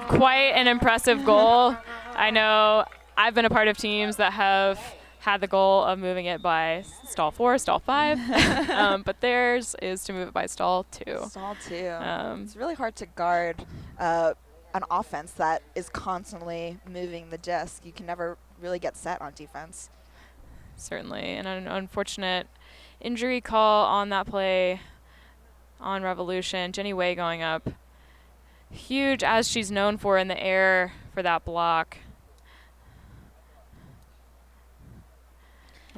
Quite an impressive goal. I know I've been a part of teams that have had the goal of moving it by stall 4, stall 5, but theirs is to move it by stall 2. Stall 2. It's really hard to guard an offense that is constantly moving the disc. You can never really get set on defense. Certainly, and an unfortunate injury call on that play on Revolution. Jenny Way going up. Huge, as she's known for in the air for that block.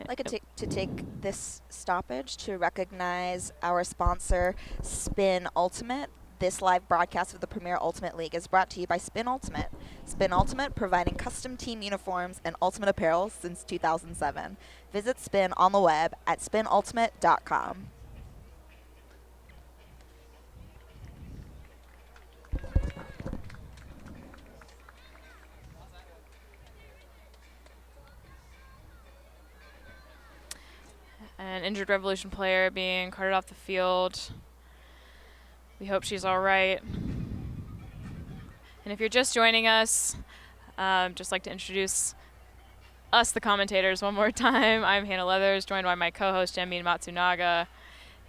I'd like to take this stoppage to recognize our sponsor, Spin Ultimate. This live broadcast of the Premier Ultimate League is brought to you by Spin Ultimate. Spin Ultimate, providing custom team uniforms and ultimate apparel since 2007. Visit Spin on the web at spinultimate.com. An injured Revolution player being carted off the field. We hope she's all right. And if you're just joining us, just like to introduce us, the commentators, one more time. I'm Hannah Leathers, joined by my co-host, Jenmi Matsunaga.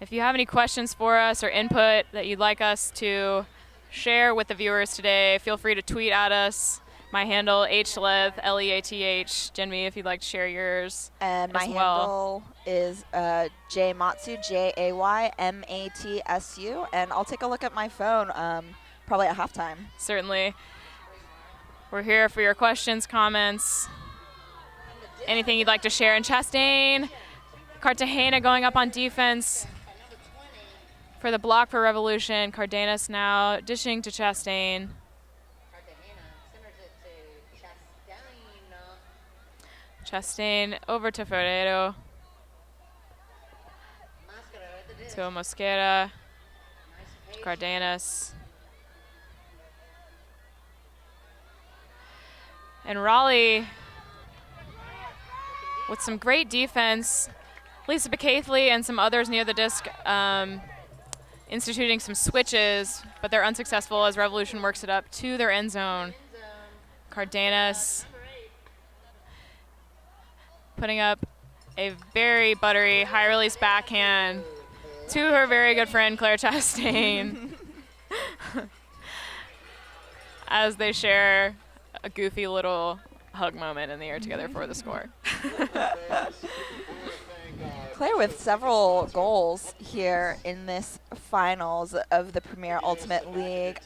If you have any questions for us or input that you'd like us to share with the viewers today, feel free to tweet at us. My handle, HLEATH, Leath. Genvi, if you'd like to share yours. And my handle is Jaymatsu, Jaymatsu, and I'll take a look at my phone probably at halftime. Certainly. We're here for your questions, comments, anything you'd like to share. And Chastain, Cartagena going up on defense for the block for Revolution. Cardenas now dishing to Chastain. Chastain over to Ferrero. To Mosquera. To Cardenas. And Raleigh with some great defense. Lisa Becaithley and some others near the disc instituting some switches, but they're unsuccessful as Revolution works it up to their end zone. Cardenas putting up a very buttery high release backhand to her very good friend Claire Chastain as they share a goofy little hug moment in the air together for the score. Claire with several goals here in this finals of the Premier Ultimate League.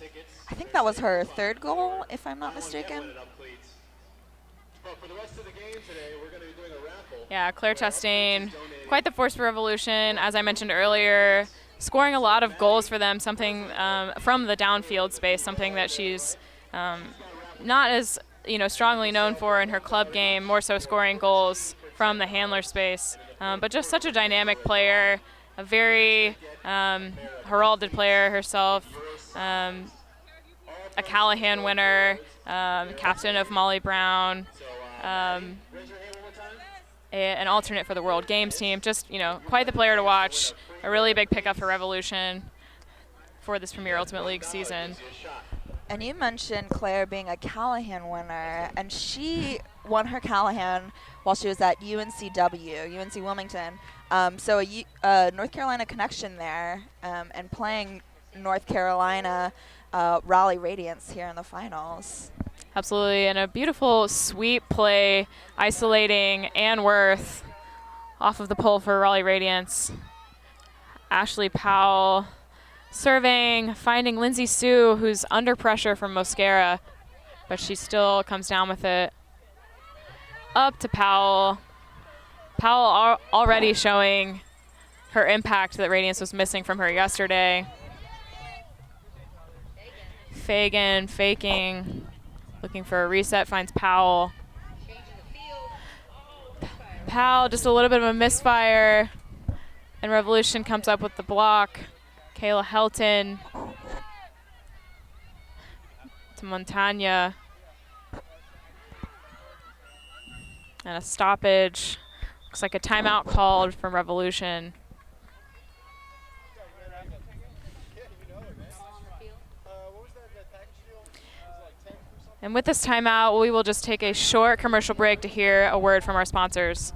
I think that was her third goal, if I'm not mistaken. Yeah, Claire Chastain, quite the force for Revolution, as I mentioned earlier, scoring a lot of goals for them, something from the downfield space, something that she's not as strongly known for in her club game, more so scoring goals from the handler space. But just such a dynamic player, a very heralded player herself, a Callahan winner, captain of Molly Brown, an alternate for the World Games team. Just, quite the player to watch. A really big pickup for Revolution for this Premier Ultimate League season. And you mentioned Claire being a Callahan winner, and she won her Callahan while she was at UNCW, UNC Wilmington. So a North Carolina connection there, and playing North Carolina Raleigh Radiance here in the finals. Absolutely, and a beautiful sweep play, isolating Ann Worth off of the pole for Raleigh Radiance. Ashley Powell serving, finding Lindsay Sue, who's under pressure from Mosquera, but she still comes down with it. Up to Powell. Powell already showing her impact that Radiance was missing from her yesterday. Fagan faking, looking for a reset, finds Powell. Powell, just a little bit of a misfire, and Revolution comes up with the block. Kayla Helton to Montagna. And a stoppage. Looks like a timeout called from Revolution. And with this timeout, we will just take a short commercial break to hear a word from our sponsors.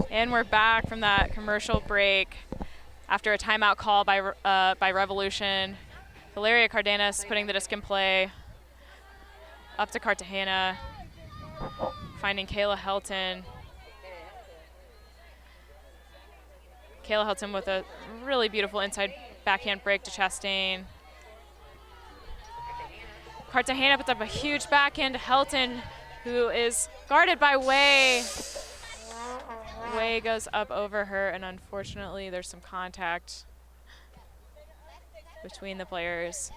And we're back from that commercial break after a timeout call by Revolution. Valerio Cardenas putting the disc in play up to Cartagena. finding Kayla Helton. Kayla Helton with a really beautiful inside backhand break to Chastain. Cartagena puts up a huge backhand to Helton, who is guarded by Wei. Wei goes up over her, and unfortunately there's some contact between the players.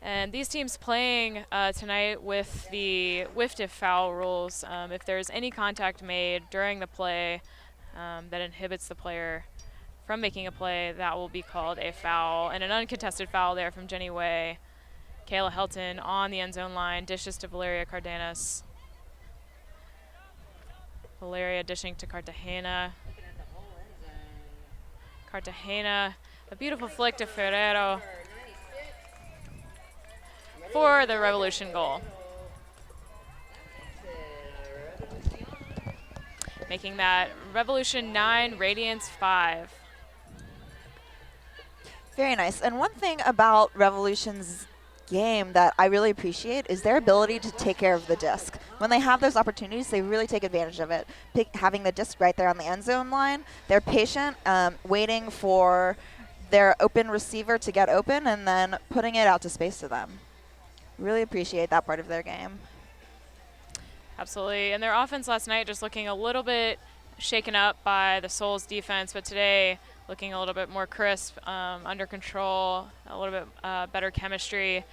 And these teams playing tonight with the whiffed if foul rules. If there's any contact made during the play that inhibits the player from making a play, that will be called a foul. And an uncontested foul there from Jenny Wei. Kayla Helton on the end zone line, dishes to Valerio Cardenas. Valeria dishing to Cartagena. Cartagena, a beautiful flick to Ferrero for the Revolution goal. Making that Revolution 9, Radiance 5. Very nice. And one thing about Revolution's game that I really appreciate is their ability to take care of the disc. When they have those opportunities, they really take advantage of it. Having the disc right there on the end zone line, they're patient, waiting for their open receiver to get open and then putting it out to space to them. Really appreciate that part of their game. Absolutely. And their offense last night just looking a little bit shaken up by the Souls defense, but today looking a little bit more crisp, under control, a little bit better chemistry.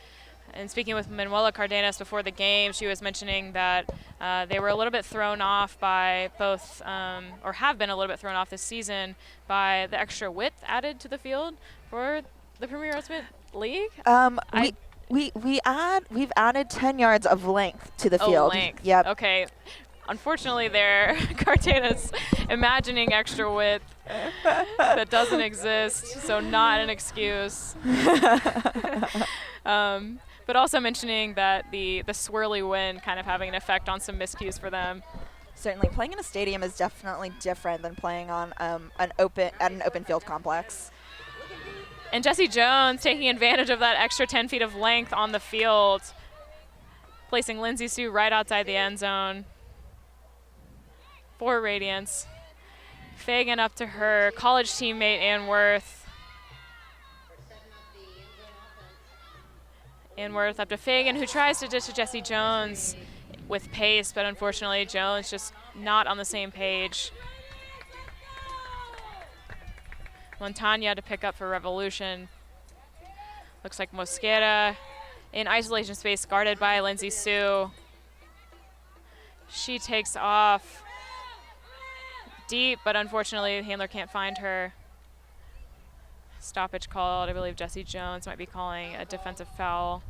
And speaking with Manuela Cardenas before the game, she was mentioning that they were a little bit thrown off by both, or have been a little bit thrown off this season by the extra width added to the field for the Premier Ultimate League. We've added 10 yards of length to the field. Length. Yep. Okay. Unfortunately, there, Cardenas imagining extra width that doesn't exist, so not an excuse. But also mentioning that the swirly wind kind of having an effect on some miscues for them. Certainly, playing in a stadium is definitely different than playing on an open field complex. And Jessie Jones taking advantage of that extra 10 feet of length on the field, placing Lindsay Sue right outside the end zone for Radiance. Fagan up to her college teammate, Ann Worth. Ann Worth up to Fagan, who tries to dish to Jessie Jones with pace, but unfortunately Jones just not on the same page. Montagna to pick up for Revolution. Looks like Mosquera in isolation space, guarded by Lindsay Sue. She takes off deep, but unfortunately the handler can't find her. Stoppage called. I believe Jessie Jones might be calling a defensive foul.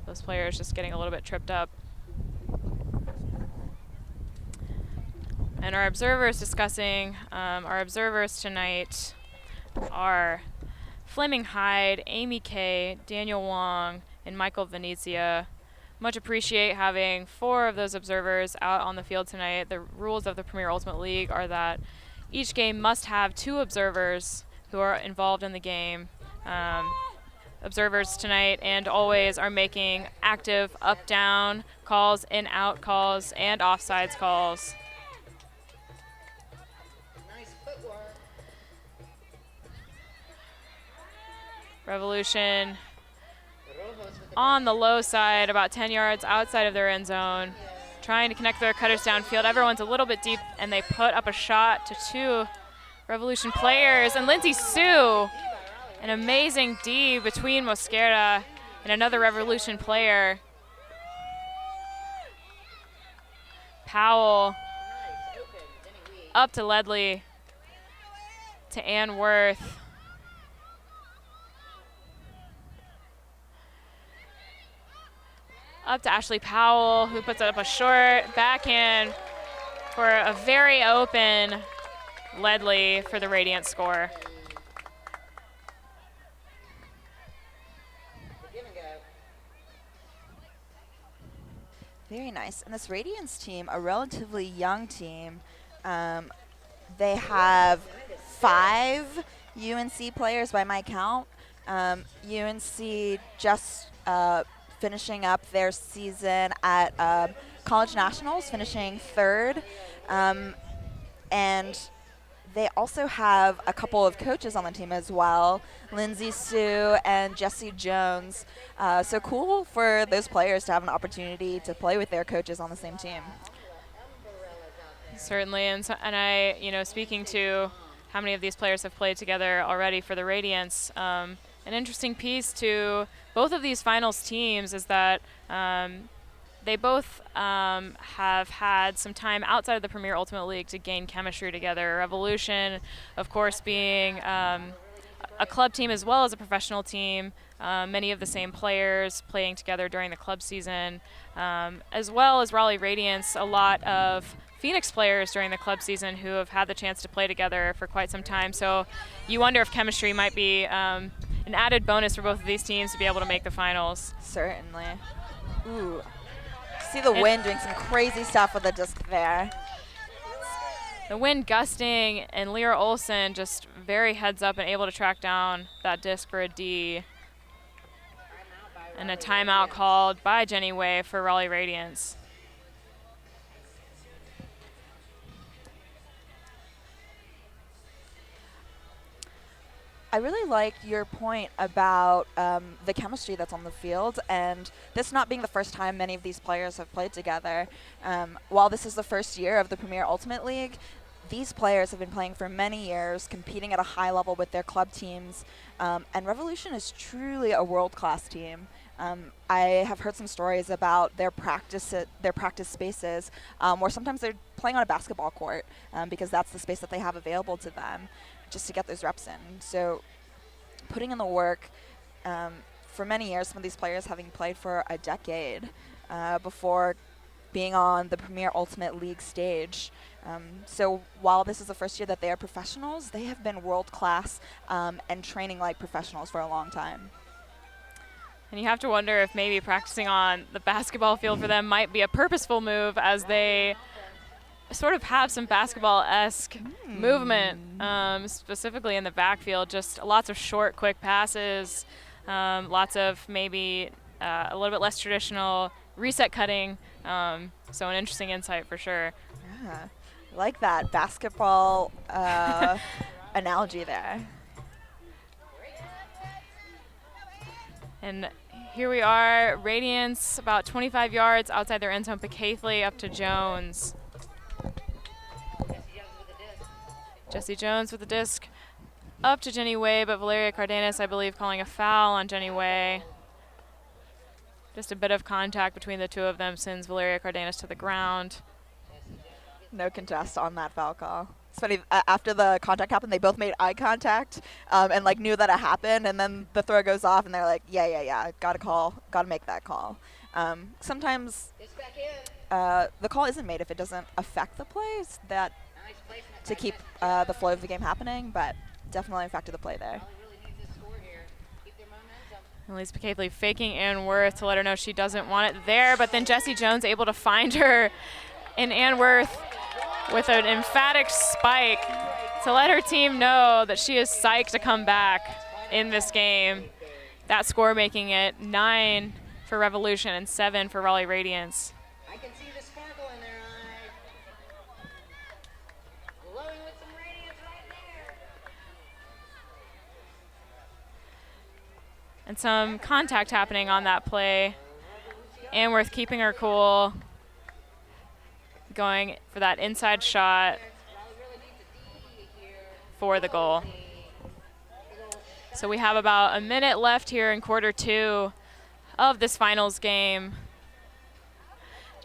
Those players just getting a little bit tripped up. And our observers discussing, our observers tonight are Fleming Hyde, Amy Kay, Daniel Wong, and Michael Venezia. Much appreciate having 4 of those observers out on the field tonight. The rules of the Premier Ultimate League are that each game must have 2 observers who are involved in the game. Observers tonight and always are making active up-down calls, in-out calls, and offsides calls. Revolution on the low side, about 10 yards outside of their end zone, trying to connect their cutters downfield. Everyone's a little bit deep, and they put up a shot to 2 Revolution players. And Lindsay Sue, an amazing D between Mosquera and another Revolution player. Powell up to Ledley, to Ann Worth. Up to Ashley Powell, who puts up a short backhand for a very open Ledley for the Radiant score. Very nice. And this Radiance team, a relatively young team, they have 5 UNC players by my count. UNC just finishing up their season at College Nationals, finishing 3rd. And they also have a couple of coaches on the team as well, Lindsay Sue and Jesse Jones. So cool for those players to have an opportunity to play with their coaches on the same team. Certainly, and I, speaking to how many of these players have played together already for the Radiance, an interesting piece to both of these finals teams is that they both have had some time outside of the Premier Ultimate League to gain chemistry together. Revolution, of course, being a club team as well as a professional team, many of the same players playing together during the club season, as well as Raleigh Radiance, a lot of Phoenix players during the club season who have had the chance to play together for quite some time. So you wonder if chemistry might be an added bonus for both of these teams to be able to make the finals. Certainly. Ooh. See the wind doing some crazy stuff with the disc there. The wind gusting, and Lyra Olsen just very heads up and able to track down that disc for a D. And a timeout called by Jenny Way for Raleigh Radiance. I really like your point about the chemistry that's on the field, and this not being the first time many of these players have played together. While this is the first year of the Premier Ultimate League, these players have been playing for many years, competing at a high level with their club teams, and Revolution is truly a world-class team. I have heard some stories about their practice spaces, where sometimes they're playing on a basketball court because that's the space that they have available to them, just to get those reps in. So putting in the work for many years, some of these players having played for a decade before being on the Premier Ultimate League stage. So while this is the first year that they are professionals, they have been world-class and training like professionals for a long time. And you have to wonder if maybe practicing on the basketball field for them might be a purposeful move, as they sort of have some basketball-esque movement, specifically in the backfield. Just lots of short, quick passes, lots of maybe a little bit less traditional reset cutting. So an interesting insight for sure. Yeah, I like that basketball analogy there. And here we are, Radiance about 25 yards outside their end zone. Pacathley up to Jones. Jesse Jones with the disc up to Jenny Way, but Valerio Cardenas, I believe, calling a foul on Jenny Way. Just a bit of contact between the two of them sends Valerio Cardenas to the ground. No contest on that foul call. It's funny, after the contact happened, they both made eye contact and like knew that it happened, and then the throw goes off and they're like, yeah, gotta make that call. Sometimes the call isn't made if it doesn't affect the plays, that to keep the flow of the game happening, but definitely affected the play there. Elise Pacathley faking Ann Worth to let her know she doesn't want it there, but then Jesse Jones able to find her, and Ann Worth with an emphatic spike to let her team know that she is psyched to come back in this game. That score making it 9 for Revolution and 7 for Raleigh Radiance. I can see the sparkle in their eye. Glowing with some radiance right there. And some contact happening on that play. Anworth keeping her cool, going for that inside shot for the goal. So we have about a minute left here in quarter 2 of this finals game.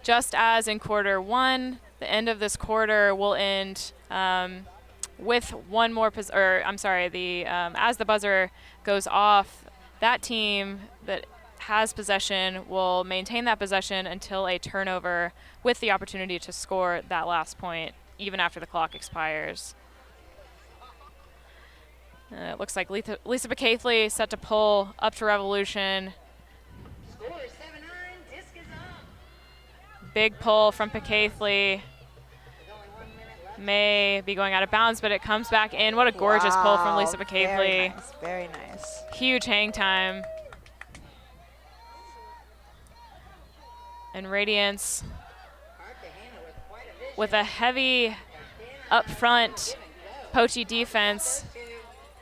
Just as in quarter 1, the end of this quarter will end with one more, as the buzzer goes off, that team that has possession will maintain that possession until a turnover with the opportunity to score that last point even after the clock expires. It looks like Lisa Pacathley set to pull up to Revolution. Score 7-9, disc is up. Big pull from Pacathley. May be going out of bounds, but it comes back in. What a gorgeous pull from Lisa Pacathley. Very nice. Huge hang time. And Radiance with a heavy up front poachy defense,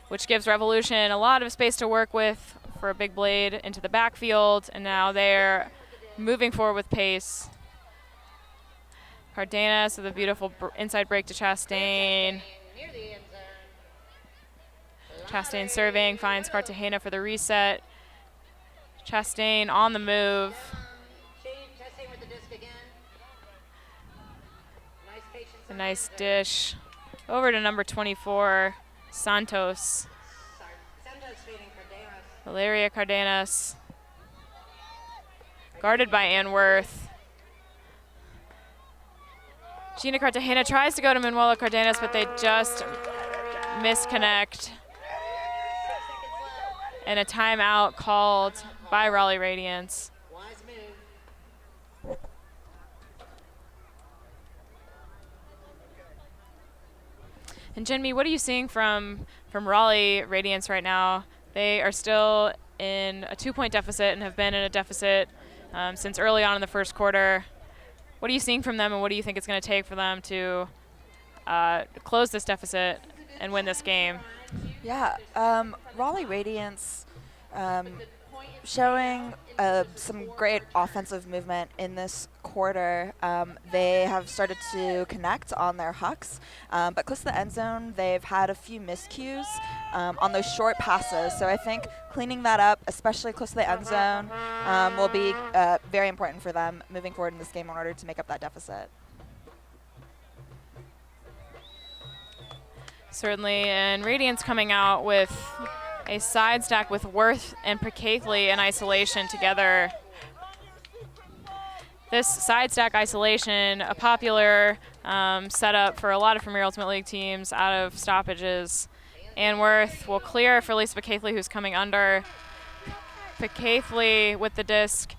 which gives Revolution a lot of space to work with for a big blade into the backfield, and now they're moving forward with pace. Cardenas with a beautiful inside break to Chastain. Chastain serving, finds Cartagena for the reset. Chastain on the move. A nice dish over to number 24, Santos. Valerio Cardenas. Guarded by Anworth. Gina Cartagena tries to go to Manuela Cardenas, but they just misconnect. And a timeout called by Raleigh Radiance. And Jinmi, what are you seeing from Raleigh Radiance right now? They are still in a 2-point deficit and have been in a deficit since early on in the first quarter. What are you seeing from them, and what do you think it's going to take for them to close this deficit and win this game? Yeah, Raleigh Radiance showing some great offensive movement in this quarter. They have started to connect on their hucks, but close to the end zone, they've had a few miscues on those short passes. So I think cleaning that up, especially close to the end zone, will be very important for them moving forward in this game in order to make up that deficit. Certainly, and Radiance coming out with a side stack with Worth and Precathely in isolation together. This side stack isolation, a popular setup for a lot of Premier Ultimate League teams out of stoppages. Anworth will clear for Lisa Precathely, who's coming under. Precathely with the disc.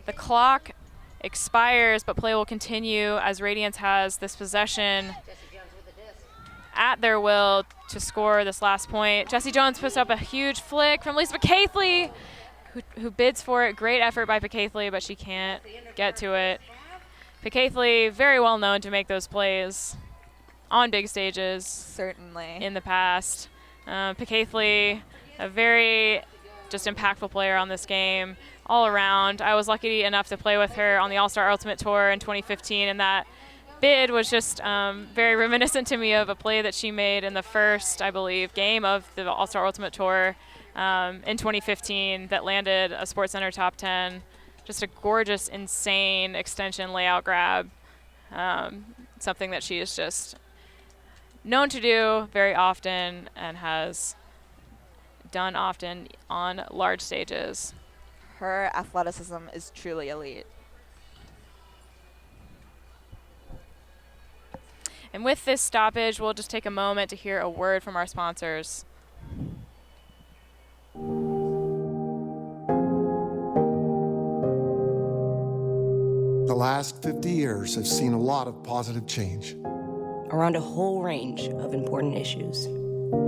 The clock expires, but play will continue as Radiance has this possession at their will to score this last point. Jessie Jones puts up a huge flick from Lisa Precathely, who bids for it. Great effort by Precathely, but she can't get to it. Precathely, very well known to make those plays on big stages. Certainly. In the past. Precathely, a very just impactful player on this game all around. I was lucky enough to play with her on the All-Star Ultimate Tour in 2015, and that bid was just very reminiscent to me of a play that she made in the first, I believe, game of the All-Star Ultimate Tour in 2015 that landed a SportsCenter top 10. Just a gorgeous, insane extension layout grab. Something that she is just known to do very often and has done often on large stages. Her athleticism is truly elite. And with this stoppage, we'll just take a moment to hear a word from our sponsors. The last 50 years have seen a lot of positive change around a whole range of important issues.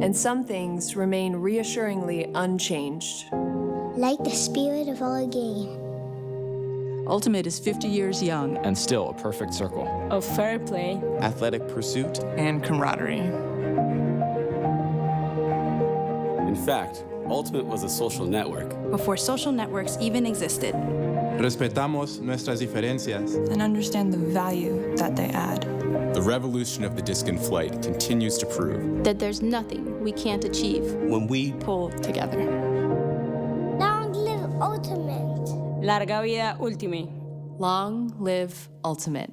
And some things remain reassuringly unchanged. Like the spirit of our game. Ultimate is 50 years young. And still a perfect circle. Of fair play. Athletic pursuit. And camaraderie. In fact, Ultimate was a social network. Before social networks even existed. Respetamos nuestras diferencias. And understand the value that they add. The revolution of the disc in flight continues to prove that there's nothing we can't achieve when we pull together. Long live Ultimate. Larga vida Ultimate. Long live Ultimate.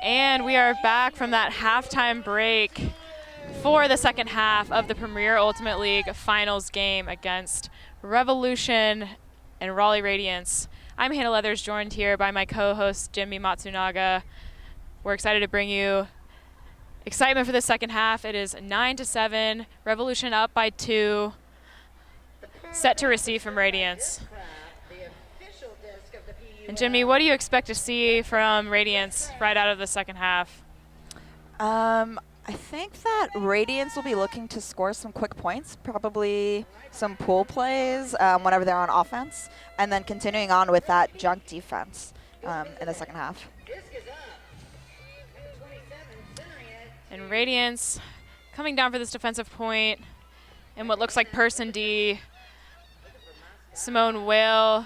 And we are back from that halftime break for the second half of the Premier Ultimate League finals game against Revolution and Raleigh Radiance. I'm Hannah Leathers, joined here by my co-host Jimmy Matsunaga. We're excited to bring you excitement for the second half. It is 9-7, Revolution up by 2, set to receive from Radiance. And Jimmy, what do you expect to see from Radiance right out of the second half? I think that Radiance will be looking to score some quick points, probably some pool plays whenever they're on offense, and then continuing on with that junk defense in the second half. And Radiance coming down for this defensive point in what looks like person D. Simone Whale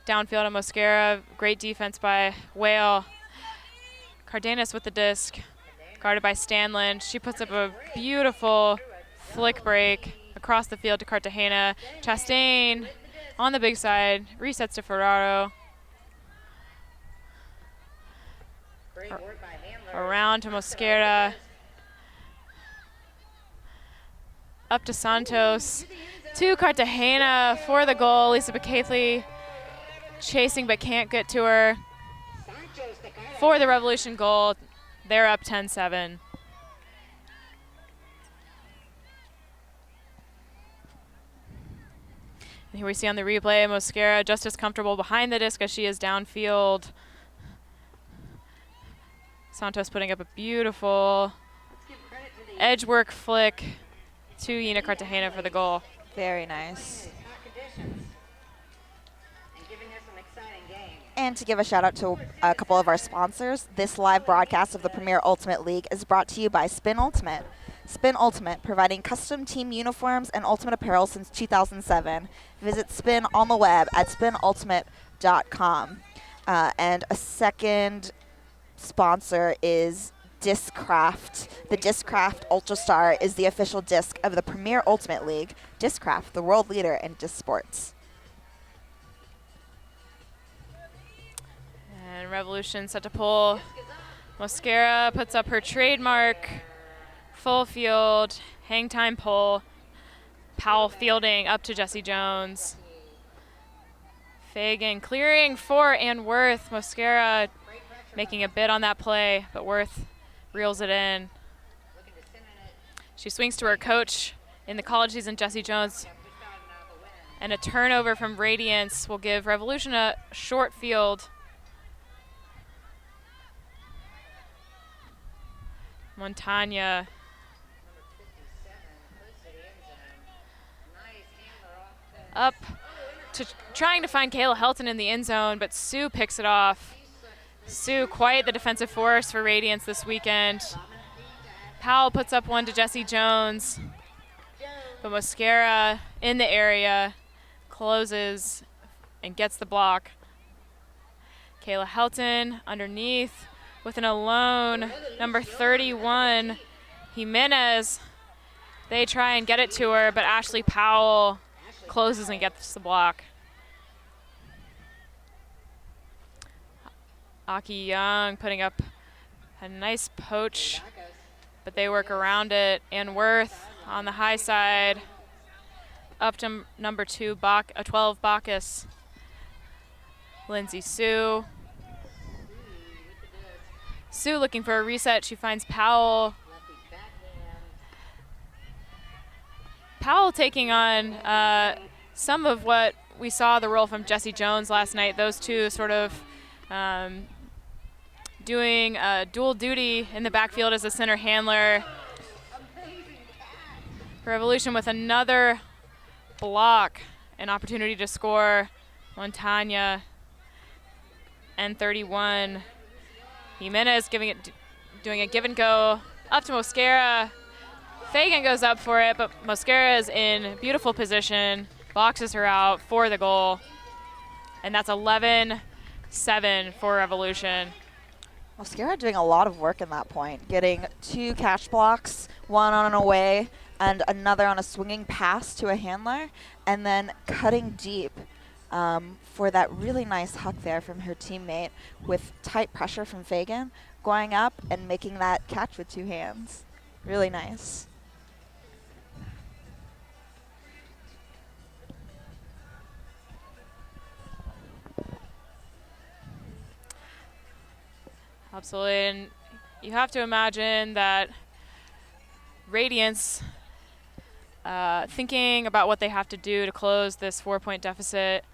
downfield on Mosquera. Great defense by Whale. Cardenas with the disc, guarded by Stanlin. She puts up a beautiful flick break across the field to Cartagena. Chastain on the big side, resets to Ferraro. Around to Mosquera. Up to Santos. To Cartagena for the goal. Lisa Bacathley chasing but can't get to her. For the Revolution goal, they're up 10-7. And here we see on the replay, Mosquera just as comfortable behind the disc as she is downfield. Santos putting up a beautiful edge work flick to Yina Cartagena for the goal. Very nice. And to give a shout out to a couple of our sponsors, this live broadcast of the Premier Ultimate League is brought to you by Spin Ultimate. Spin Ultimate, providing custom team uniforms and ultimate apparel since 2007. Visit Spin on the web at spinultimate.com. And a second sponsor is Discraft. The Discraft Ultrastar is the official disc of the Premier Ultimate League. Discraft, the world leader in disc sports. And Revolution set to pull. Mosquera puts up her trademark full field hang time pull. Powell fielding up to Jesse Jones. Fagan clearing for and Worth. Mosquera making a bid on that play, but Worth reels it in. She swings to her coach in the college season, Jesse Jones. And a turnover from Radiance will give Revolution a short field. Montagna. Up to trying to find Kayla Helton in the end zone, but Sue picks it off. Sue, quite the defensive force for Radiance this weekend. Powell puts up one to Jesse Jones, but Mosquera in the area closes and gets the block. Kayla Helton underneath with an alone, number 31, Jimenez. They try and get it to her, but Ashley Powell closes and gets the block. Aki Young putting up a nice poach, but they work around it. And Worth on the high side, up to number 2, 12, Bacchus. Lindsay Sue. Sue looking for a reset. She finds Powell. Powell taking on some of what we saw the role from Jesse Jones last night. Those two sort of doing dual duty in the backfield as a center handler. Revolution with another block, an opportunity to score. Montagna and 31. Jimenez doing a give and go up to Mosquera. Fagan goes up for it, but Mosquera is in beautiful position, boxes her out for the goal. And that's 11-7 for Revolution. Mosquera doing a lot of work in that point, getting 2 catch blocks, one on an away and another on a swinging pass to a handler, and then cutting deep for that really nice huck there from her teammate with tight pressure from Fagan, going up and making that catch with 2 hands. Really nice. Absolutely, and you have to imagine that Radiance, thinking about what they have to do to close this 4-point deficit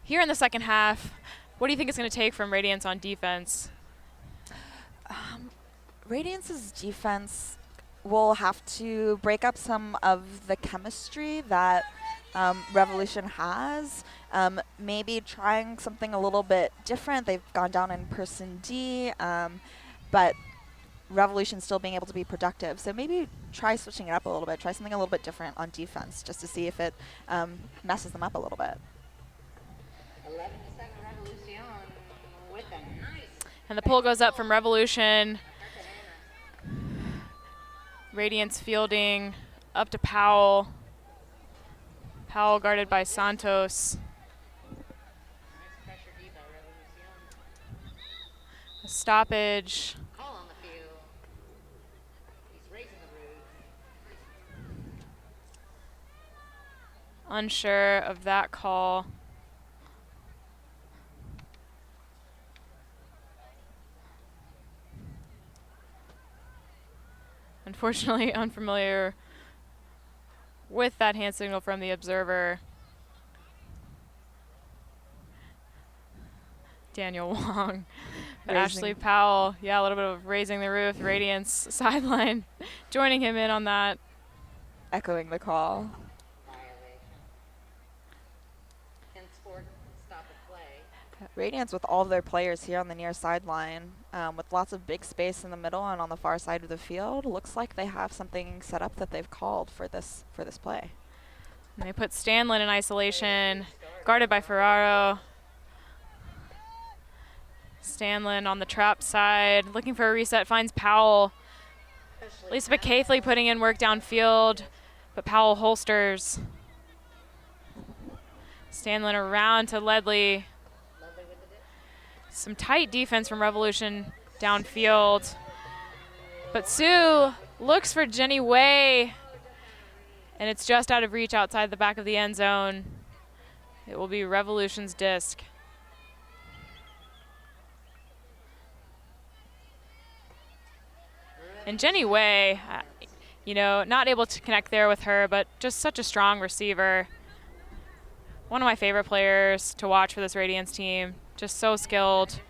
here in the second half, what do you think it's going to take from Radiance on defense? Radiance's defense will have to break up some of the chemistry that Revolution has. Maybe trying something a little bit different. They've gone down in person D, but Revolution still being able to be productive. So maybe try switching it up a little bit. Try something a little bit different on defense just to see if it messes them up a little bit. 11-7 Revolution with a nice. And the pull goes up from Revolution. Radiance fielding up to PUL. PUL guarded by Santos. A stoppage. Call on the field. He's raising the roof. Unsure of that call. Unfortunately, unfamiliar with that hand signal from the observer. Daniel Wong. But Ashley Powell, yeah, a little bit of raising the roof, Radiance sideline, joining him in on that. Echoing the call. Henceforth, stop the play. Radiance with all of their players here on the near sideline, with lots of big space in the middle and on the far side of the field. Looks like they have something set up that they've called for this play. And they put Stanlin in isolation, guarded by Ferraro. Stanlin on the trap side, looking for a reset, finds Powell. Lisa Caithley putting in work downfield, but Powell holsters. Stanlin around to Ledley. Some tight defense from Revolution downfield. But Sue looks for Jenny Way, and it's just out of reach outside the back of the end zone. It will be Revolution's disc. And Jenny Way, you know, not able to connect there with her, but just such a strong receiver. One of my favorite players to watch for this Radiance team. Just so skilled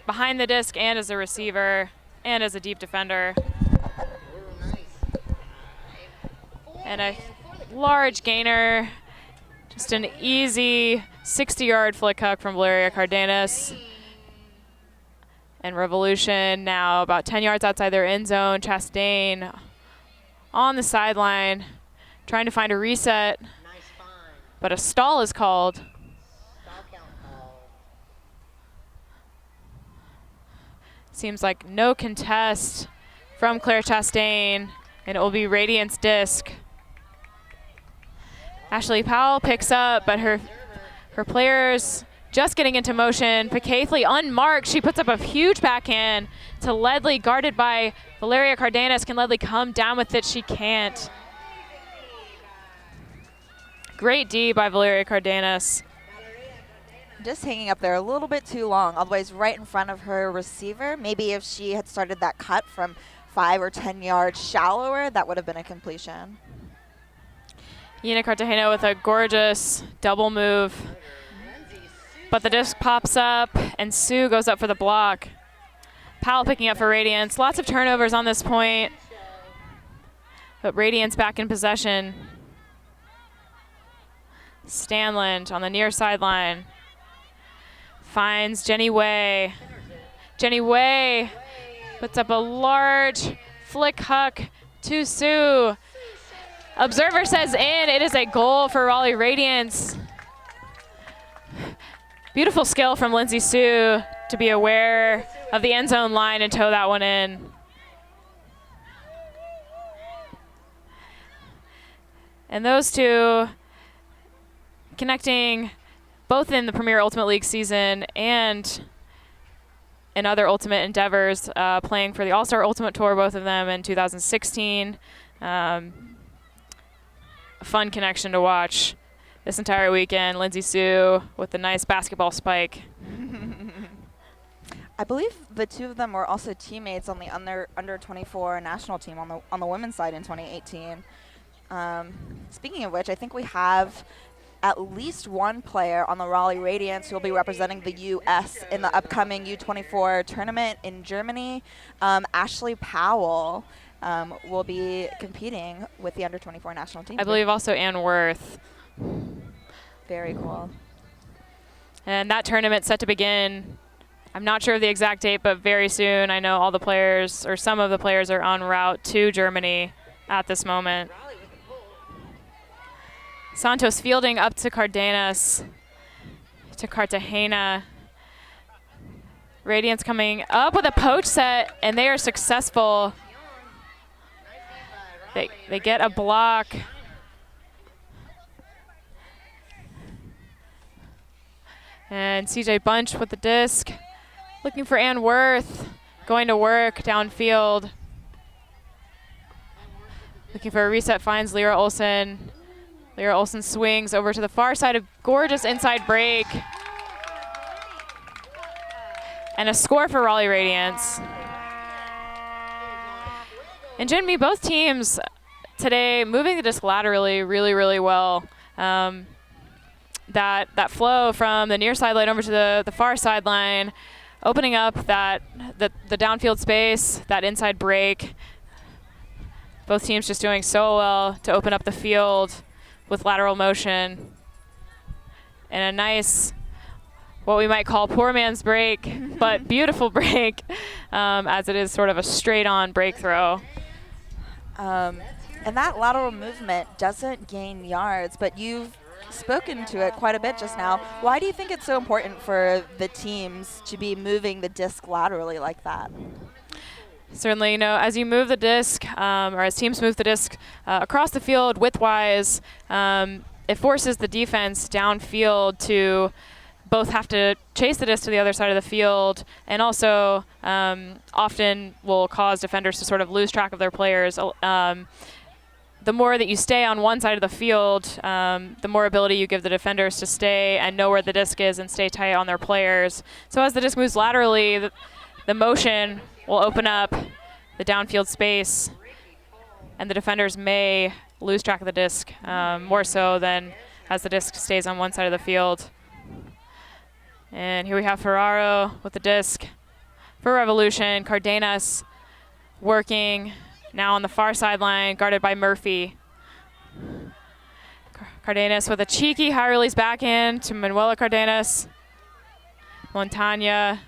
behind the disc and as a receiver and as a deep defender. And a large gainer. Just an easy 60-yard flick hook from Valerio Cardenas. And Revolution now about 10 yards outside their end zone. Chastain on the sideline trying to find a reset. But a stall is called. Seems like no contest from Claire Chastain, and it will be Radiance disc. Ashley Powell picks up, but her players just getting into motion. Caithley unmarked. She puts up a huge backhand to Ledley, guarded by Valeria Cardenas. Can Ledley come down with it? She can't. Great D by Valeria Cardenas. Just hanging up there a little bit too long, otherwise right in front of her receiver. Maybe if she had started that cut from 5 or 10 yards shallower, that would have been a completion. Yina Cartagena with a gorgeous double move. But the disc pops up, and Sue goes up for the block. Powell picking up for Radiance. Lots of turnovers on this point. But Radiance back in possession. Stanland on the near sideline. Finds Jenny Way. Jenny Way puts up a large flick huck to Sue. Observer says in. It is a goal for Raleigh Radiance. Beautiful skill from Lindsay Sue to be aware of the end zone line and toe that one in. And those two connecting both in the Premier Ultimate League season and in other Ultimate endeavors, playing for the All-Star Ultimate Tour, both of them in 2016. A fun connection to watch this entire weekend. Lindsay Sue with the nice basketball spike. I believe the two of them were also teammates on the under 24 national team on the women's side in 2018. Speaking of which, I think we have at least one player on the Raleigh Radiance who will be representing the U.S. in the upcoming U24 tournament in Germany. Ashley Powell will be competing with the under 24 national team. I believe also Ann Worth. Very cool. And that tournament set to begin, I'm not sure of the exact date, but very soon. I know all the players, or some of the players, are en route to Germany at this moment. Santos fielding up to Cardenas, to Cartagena. Radiance coming up with a poach set, and they are successful. They get a block. And CJ Bunch with the disc, looking for Ann Worth, going to work downfield. Looking for a reset, finds Lyra Olsen. Lyra Olsen swings over to the far side, a gorgeous inside break. And a score for Raleigh Radiance. And Jinmi, both teams today moving the disc laterally really, really well. That flow from the near sideline over to the far sideline, opening up the downfield space, that inside break. Both teams just doing so well to open up the field with lateral motion. And a nice, what we might call poor man's break, but beautiful break, as it is sort of a straight-on break throw. And that lateral movement doesn't gain yards, but you've spoken to it quite a bit just now. Why do you think it's so important for the teams to be moving the disc laterally like that? Certainly, as you move the disc, or as teams move the disc across the field widthwise, it forces the defense downfield to both have to chase the disc to the other side of the field, and also often will cause defenders to sort of lose track of their players. The more that you stay on one side of the field, the more ability you give the defenders to stay and know where the disc is and stay tight on their players. So as the disc moves laterally, the motion will open up the downfield space, and the defenders may lose track of the disc more so than as the disc stays on one side of the field. And here we have Ferraro with the disc for Revolution. Cardenas working now on the far sideline, guarded by Murphy. Cardenas with a cheeky high release backhand to Manuela Cardenas. Montagna.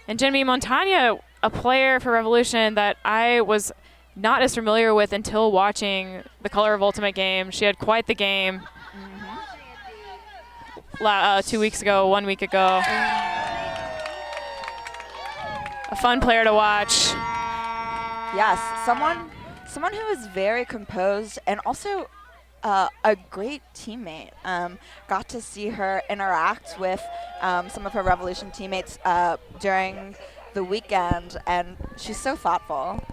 And Jinmi, Montagna, a player for Revolution that I was not as familiar with until watching the Color of Ultimate game. She had quite the game 2 weeks ago, 1 week ago. A fun player to watch. Yes, someone who is very composed and also a great teammate. Got to see her interact with some of her Revolution teammates during the weekend, and she's so thoughtful.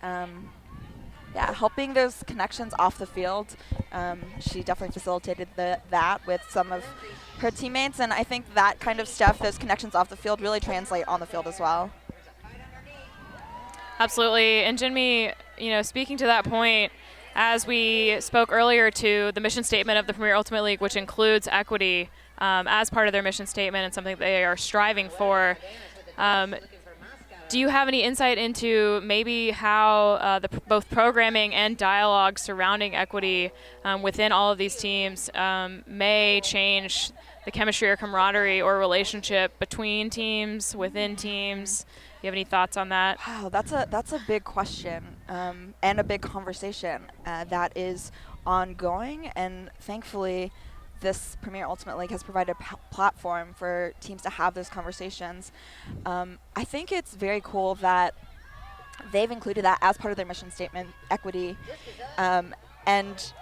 Yeah, helping those connections off the field. She definitely facilitated that with some of her teammates, and I think that kind of stuff, those connections off the field, really translate on the field as well. Absolutely. And Jinmi, speaking to that point, as we spoke earlier to the mission statement of the Premier Ultimate League, which includes equity as part of their mission statement and something they are striving for, do you have any insight into maybe how both programming and dialogue surrounding equity within all of these teams may change the chemistry or camaraderie or relationship between teams, within teams? Do you have any thoughts on that? Wow, that's a big question and a big conversation that is ongoing, and thankfully this Premier Ultimate League has provided a platform for teams to have those conversations. I think it's very cool that they've included that as part of their mission statement, equity. And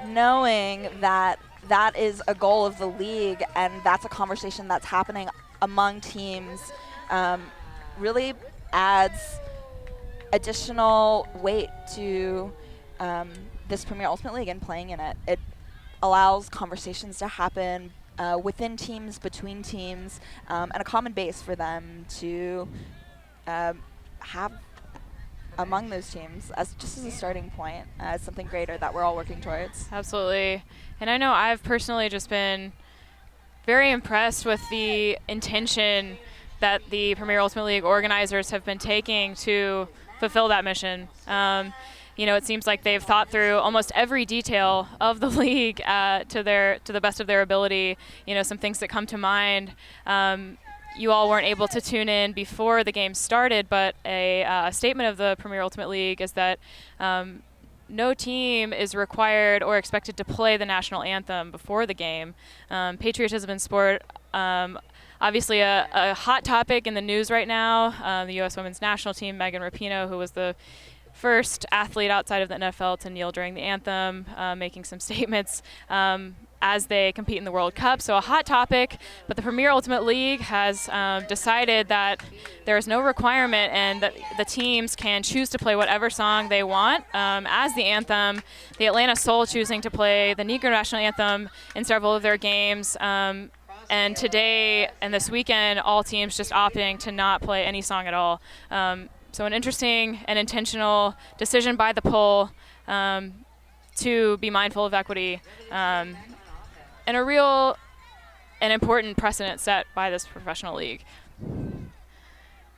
knowing that that is a goal of the league and that's a conversation that's happening among teams really adds additional weight to this Premier Ultimate League and playing in it. It allows conversations to happen within teams, between teams, and a common base for them to have among those teams as just as a starting point, as something greater that we're all working towards. Absolutely. And I know I've personally just been very impressed with the intention that the Premier Ultimate League organizers have been taking to fulfill that mission. You know, it seems like they've thought through almost every detail of the league to the best of their ability. You know, some things that come to mind. You all weren't able to tune in before the game started, but a statement of the Premier Ultimate League is that no team is required or expected to play the national anthem before the game. Patriotism in sport, obviously a hot topic in the news right now. The U.S. women's national team, Megan Rapinoe, who was the first athlete outside of the NFL to kneel during the anthem, making some statements as they compete in the World Cup. So a hot topic, but the Premier Ultimate League has decided that there is no requirement and that the teams can choose to play whatever song they want as the anthem. The Atlanta Soul choosing to play the Negro National Anthem in several of their games. And today and this weekend, all teams just opting to not play any song at all. So an interesting and intentional decision by the PUL to be mindful of equity, and a real and important precedent set by this professional league.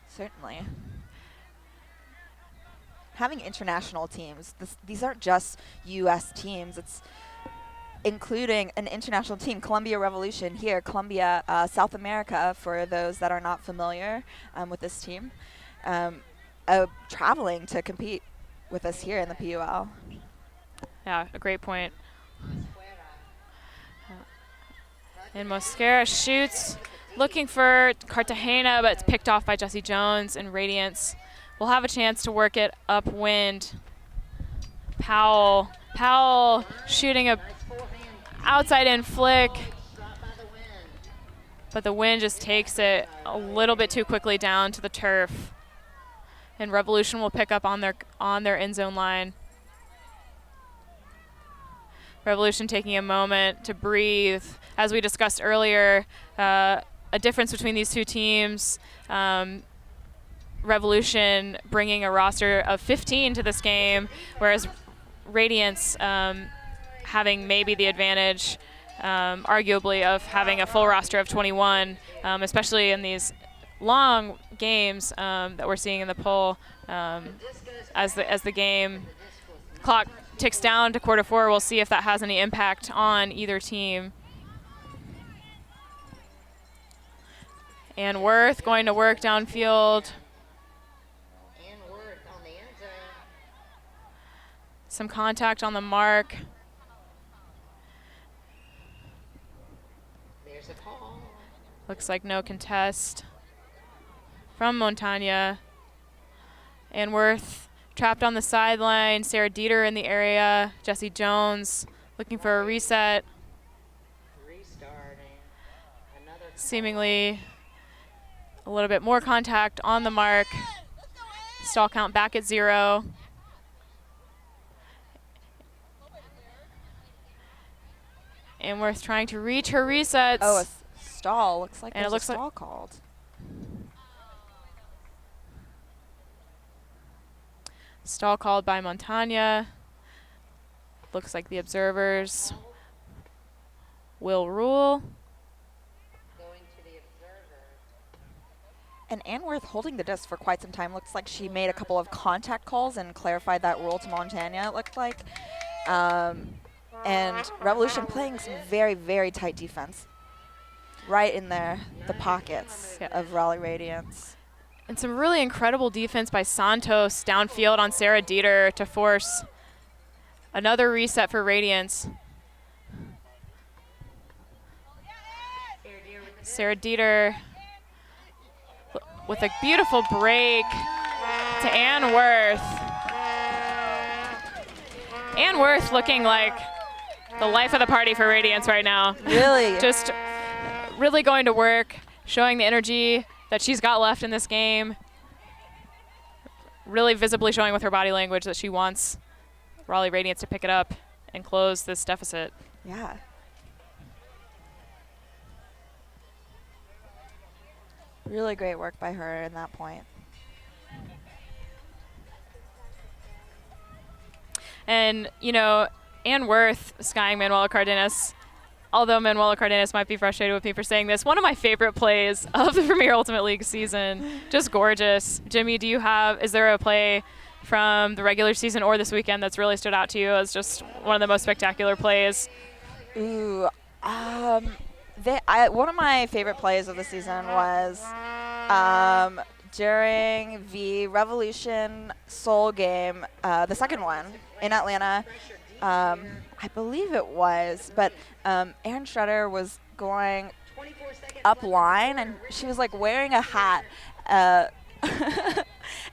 Certainly. Having international teams, these aren't just U.S. teams. It's including an international team, Columbia Revolution here, Columbia, South America, for those that are not familiar with this team, traveling to compete with us here in the PUL. Yeah, a great point. And Mosquera shoots, looking for Cartagena, but it's picked off by Jesse Jones, and Radiance will have a chance to work it upwind. Powell shooting a outside-in flick, but the wind just takes it a little bit too quickly down to the turf. And Revolution will pick up on their end zone line. Revolution taking a moment to breathe. As we discussed earlier, a difference between these two teams. Revolution bringing a roster of 15 to this game, whereas Radiance having maybe the advantage, arguably, of having a full roster of 21, especially in these long games that we're seeing in the PUL. As the game clock ticks down to quarter four, we'll see if that has any impact on either team. And Worth going to work downfield. Some contact on the mark. There's a call. Looks like no contest from Montagna. And Worth trapped on the sideline. Sarah Dieter in the area. Jesse Jones looking for a reset. Restarting. Seemingly a little bit more contact on the mark. Stall count back at 0. And Worth trying to reach her resets. Oh, a stall. Looks like and there's a stall called. Stall called by Montagna. Looks like the observers will rule. Going to the observer. And Anworth holding the disc for quite some time. Looks like she made a couple of contact calls and clarified that rule to Montagna, it looked like. And Revolution playing some very, very tight defense right in there, the pockets of Raleigh Radiance. And some really incredible defense by Santos downfield on Sarah Dieter to force another reset for Radiance. Sarah Dieter with a beautiful break to Ann Worth. Ann Worth looking like the life of the party for Radiance right now. Really? Just really going to work, showing the energy that she's got left in this game. Really visibly showing with her body language that she wants Raleigh Radiance to pick it up and close this deficit. Yeah. Really great work by her in that point. And, you know, Ann Worth skying Manuela Cardenas, although Manuela Cardenas might be frustrated with me for saying this, one of my favorite plays of the Premier Ultimate League season. Just gorgeous. Jimmy, is there a play from the regular season or this weekend that's really stood out to you as just one of the most spectacular plays? Ooh, one of my favorite plays of the season was during the Revolution Seoul game, the second one in Atlanta. I believe it was, but Erin Shredder was going up line, and she was like wearing a hat.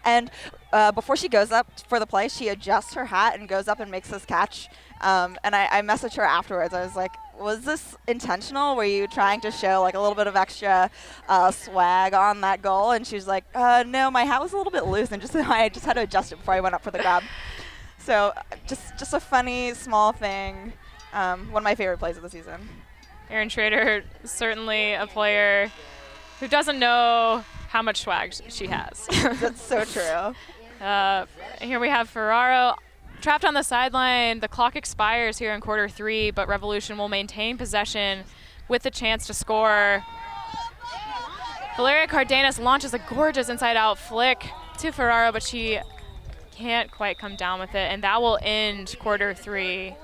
And before she goes up for the play, she adjusts her hat and goes up and makes this catch. And I messaged her afterwards. I was like, was this intentional? Were you trying to show like a little bit of extra swag on that goal? And she was like, no, my hat was a little bit loose, and I just had to adjust it before I went up for the grab. So just a funny, small thing. One of my favorite plays of the season. Erin Schrader, certainly a player who doesn't know how much swag she has. That's so true. Here we have Ferraro trapped on the sideline. The clock expires here in quarter 3, but Revolution will maintain possession with the chance to score. Valerio Cardenas launches a gorgeous inside-out flick to Ferraro, but she can't quite come down with it, and that will end quarter 3.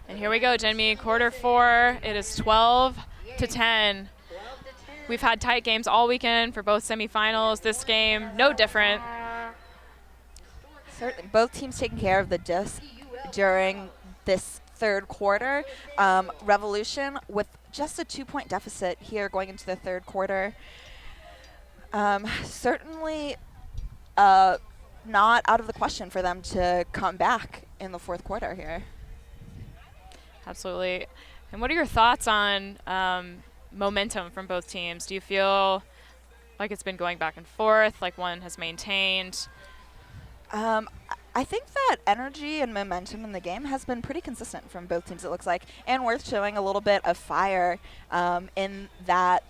And here we go, Jimmy. Quarter 4, it is 12-10. We've had tight games all weekend for both semifinals. This game, no different. Certainly, both teams taking care of the disc during this third quarter. Revolution with just a 2-point deficit here going into the third quarter. Certainly not out of the question for them to come back in the fourth quarter here. Absolutely. And what are your thoughts on momentum from both teams? Do you feel like it's been going back and forth, like one has maintained? I think that energy and momentum in the game has been pretty consistent from both teams, it looks like. Ann Worth showing a little bit of fire in that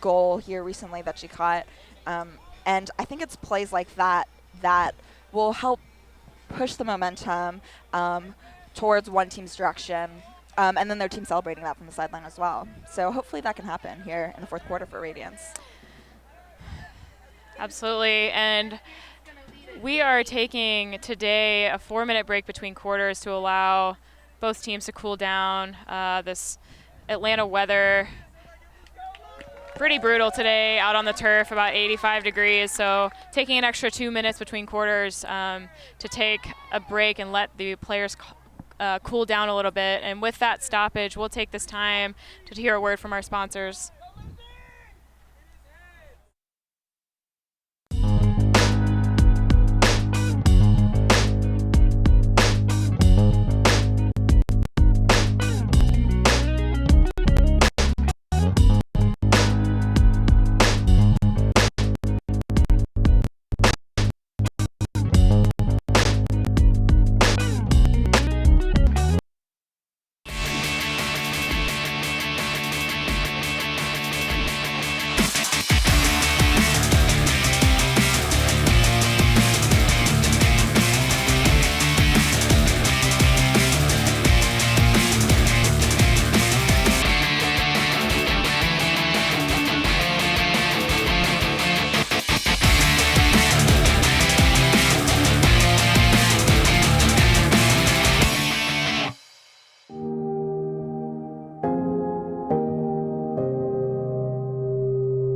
goal here recently that she caught. And I think it's plays like that that will help push the momentum towards one team's direction. And then their team celebrating that from the sideline as well. So hopefully that can happen here in the fourth quarter for Radiance. Absolutely. And we are taking today a 4-minute break between quarters to allow both teams to cool down. This Atlanta weather, pretty brutal today out on the turf, about 85 degrees. So taking an extra 2 minutes between quarters to take a break and let the players cool down a little bit. And with that stoppage, we'll take this time to hear a word from our sponsors.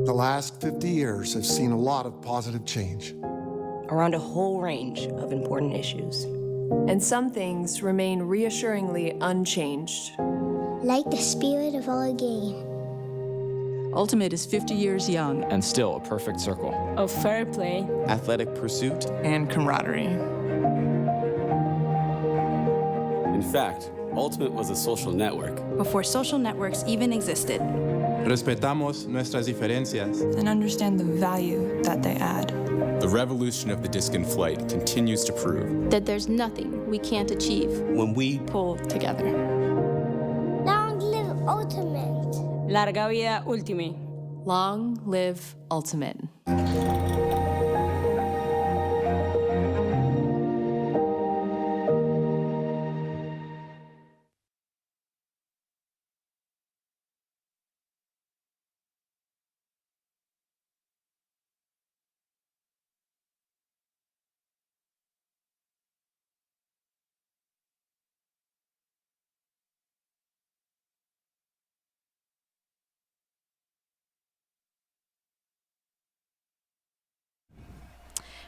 The last 50 years have seen a lot of positive change around a whole range of important issues. And some things remain reassuringly unchanged. Like the spirit of our game. Ultimate is 50 years young. And still a perfect circle. Of fair play, Athletic pursuit. And camaraderie. In fact, Ultimate was a social network. Before social networks even existed. Respetamos nuestras diferencias. And understand the value that they add. The revolution of the disc in flight continues to prove That there's nothing we can't achieve when we pull together. Long live Ultimate. larga vida Ultimate. Long live Ultimate.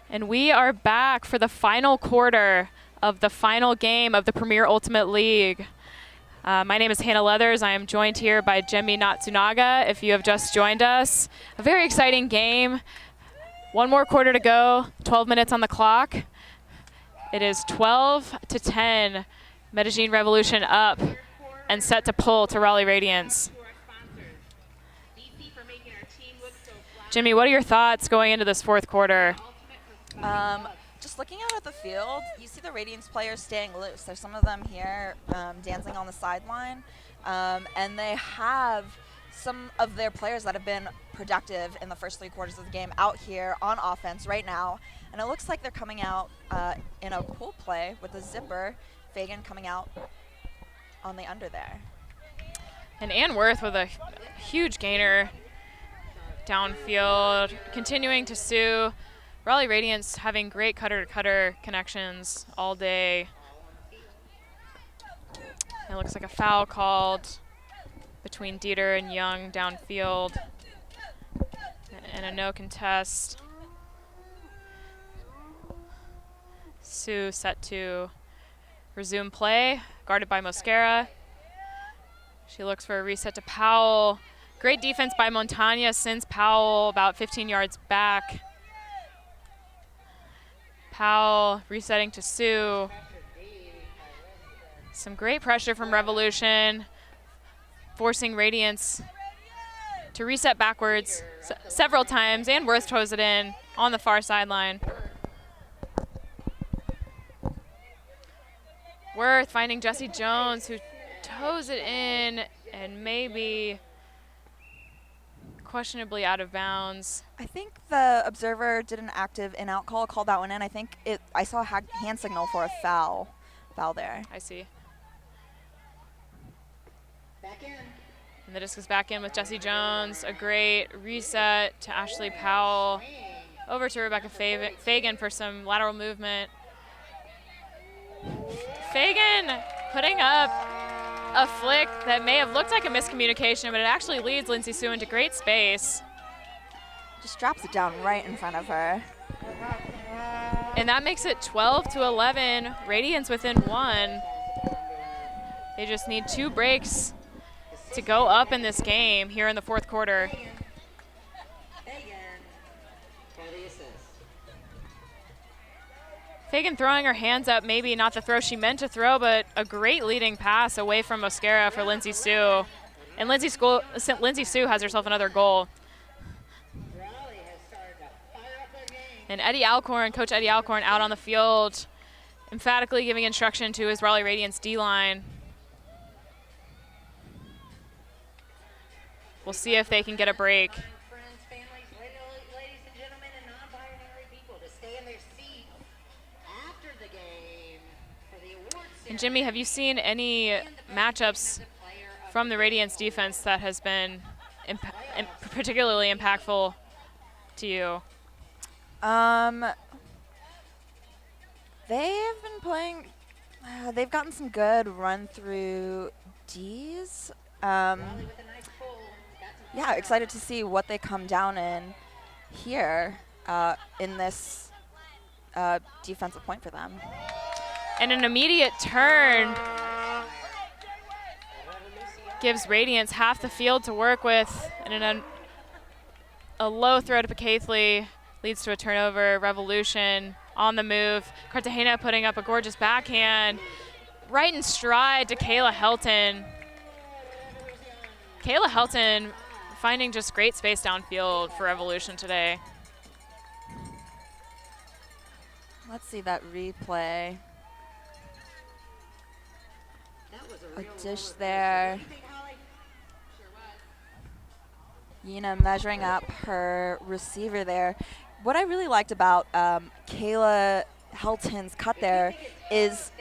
And we are back for the final quarter of the final game of the Premier Ultimate League. My name is Hannah Leathers. I am joined here by Jemi Natsunaga, if you have just joined us. A very exciting game. One more quarter to go, 12 minutes on the clock. It is 12-10, Medellin Revolution up and set to pull to Raleigh Radiance. Jimmy, what are your thoughts going into this fourth quarter? Just looking out at the field, you see the Radiance players staying loose. There's some of them here dancing on the sideline, and they have some of their players that have been productive in the first 3 quarters of the game out here on offense right now. And it looks like they're coming out in a cool play with a zipper. Fagan coming out on the under there. And Ann Worth with a huge gainer downfield, continuing to sue. Raleigh Radiance having great cutter-to-cutter connections all day. It looks like a foul called between Dieter and Young downfield. And a no contest. Sue set to resume play, guarded by Mosquera. She looks for a reset to Powell. Great defense by Montaña since Powell about 15 yards back. Powell resetting to Sue. Some great pressure from Revolution, forcing Radiance to reset backwards several times, and Worth toes it in on the far sideline. Worth finding Jesse Jones, who toes it in and maybe questionably out of bounds. I think the observer did an active in-out call, called that one in. I think I saw a hand signal for a foul there. I see. Back in. And the disc is back in with Jesse Jones. A great reset to Ashley Powell. Over to Rebecca Fagan for some lateral movement. Fagan putting up a flick that may have looked like a miscommunication, but it actually leads Lindsay Sue into great space. Just drops it down right in front of her. And that makes it 12-11, Radiance within 1. They just need 2 breaks to go up in this game here in the fourth quarter. Fagan throwing her hands up, maybe not the throw she meant to throw, but a great leading pass away from Mosquera for Lindsay Sue. And Lindsay Sue has herself another goal. And Eddie Alcorn, Coach Eddie Alcorn, out on the field, emphatically giving instruction to his Raleigh Radiance D-line. We'll see if they can get a break. And Jimmy, have you seen any matchups from the Radiance defense that has been particularly impactful to you? They've been playing, they've gotten some good run-through Ds. Yeah, excited to see what they come down in here in this defensive point for them. And an immediate turn gives Radiance half the field to work with, and an a low throw to Pakaithley leads to a turnover. Revolution on the move. Cartagena putting up a gorgeous backhand. Right in stride to Kayla Helton. Kayla Helton finding just great space downfield for Revolution today. Let's see that replay. A dish there. Yina measuring up her receiver there. What I really liked about Kayla Helton's cut there is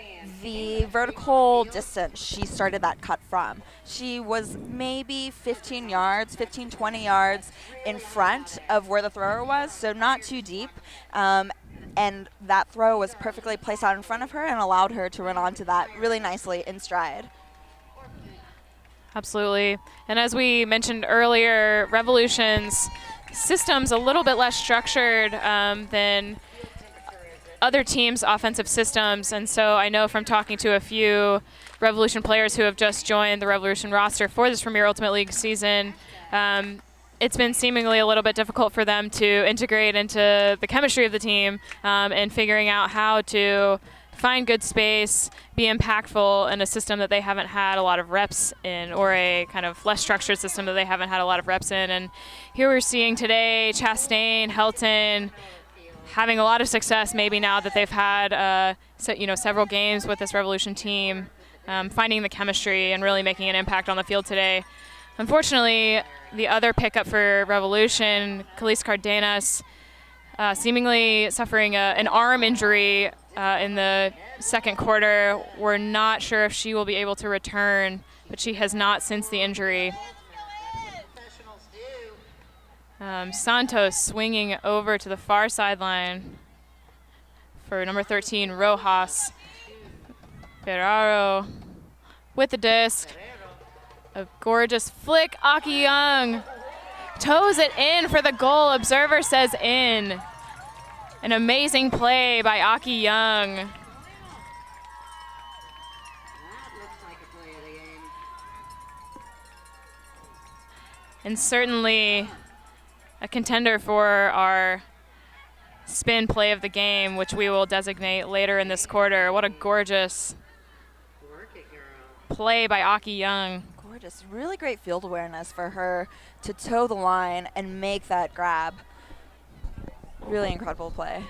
the vertical distance she started that cut from. She was maybe 15, 20 yards in front of where the thrower was, so not too deep. And that throw was perfectly placed out in front of her and allowed her to run onto that really nicely in stride. Absolutely. And as we mentioned earlier, Revolution's system's a little bit less structured than other teams' offensive systems. And so I know from talking to a few Revolution players who have just joined the Revolution roster for this Premier Ultimate League season, it's been seemingly a little bit difficult for them to integrate into the chemistry of the team and figuring out how to find good space, be impactful in a system that they haven't had a lot of reps in, or a kind of less structured system that they haven't had a lot of reps in. And here we're seeing today Chastain, Helton having a lot of success maybe now that they've had several games with this Revolution team, finding the chemistry and really making an impact on the field today. Unfortunately, the other pickup for Revolution, Valerio Cardenas, seemingly suffering an arm injury in the second quarter. We're not sure if she will be able to return, but she has not since the injury. Santos swinging over to the far sideline for number 13, Rojas. Ferraro with the disc. A gorgeous flick. Aki Young toes it in for the goal. Observer says in. An amazing play by Aki Young. And certainly a contender for our spin play of the game, which we will designate later in this quarter. What a gorgeous play by Aki Young. Gorgeous. Really great field awareness for her to toe the line and make that grab. Really incredible play.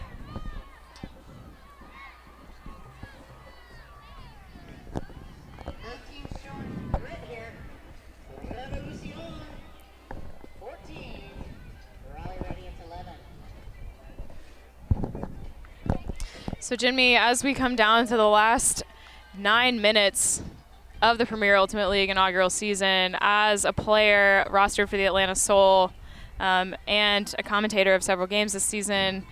So Jimmy, as we come down to the last 9 minutes of the Premier Ultimate League inaugural season, as a player rostered for the Atlanta Soul, and a commentator of several games this season,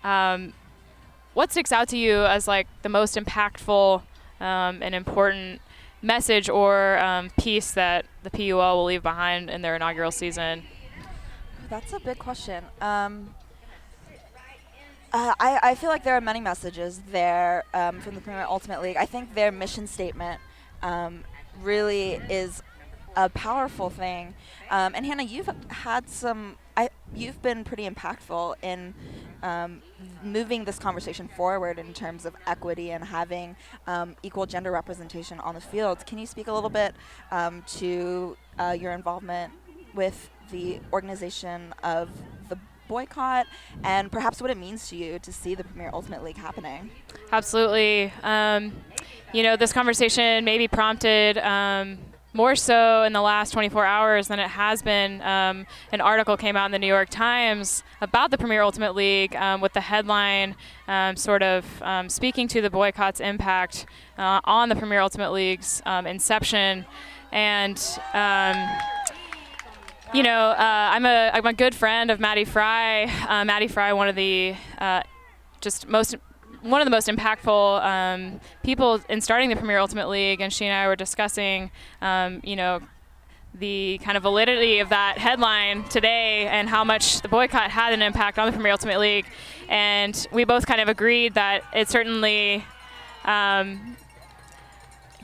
what sticks out to you as like the most impactful and important message or piece that the PUL will leave behind in their inaugural season? That's a big question. I feel like there are many messages there from the Premier Ultimate League. I think their mission statement really is a powerful thing. And Hannah, you've been pretty impactful in moving this conversation forward in terms of equity and having equal gender representation on the field. Can you speak a little bit to your involvement with the organization of the boycott and perhaps what it means to you to see the Premier Ultimate League happening? Absolutely. This conversation maybe prompted more so in the last 24 hours than it has been. An article came out in the New York Times about the Premier Ultimate League with the headline speaking to the boycott's impact on the Premier Ultimate League's inception. And I'm a good friend of Maddie Fry. Maddie Fry, one of the most impactful people in starting the Premier Ultimate League, and she and I were discussing, the kind of validity of that headline today and how much the boycott had an impact on the Premier Ultimate League. And we both kind of agreed that it certainly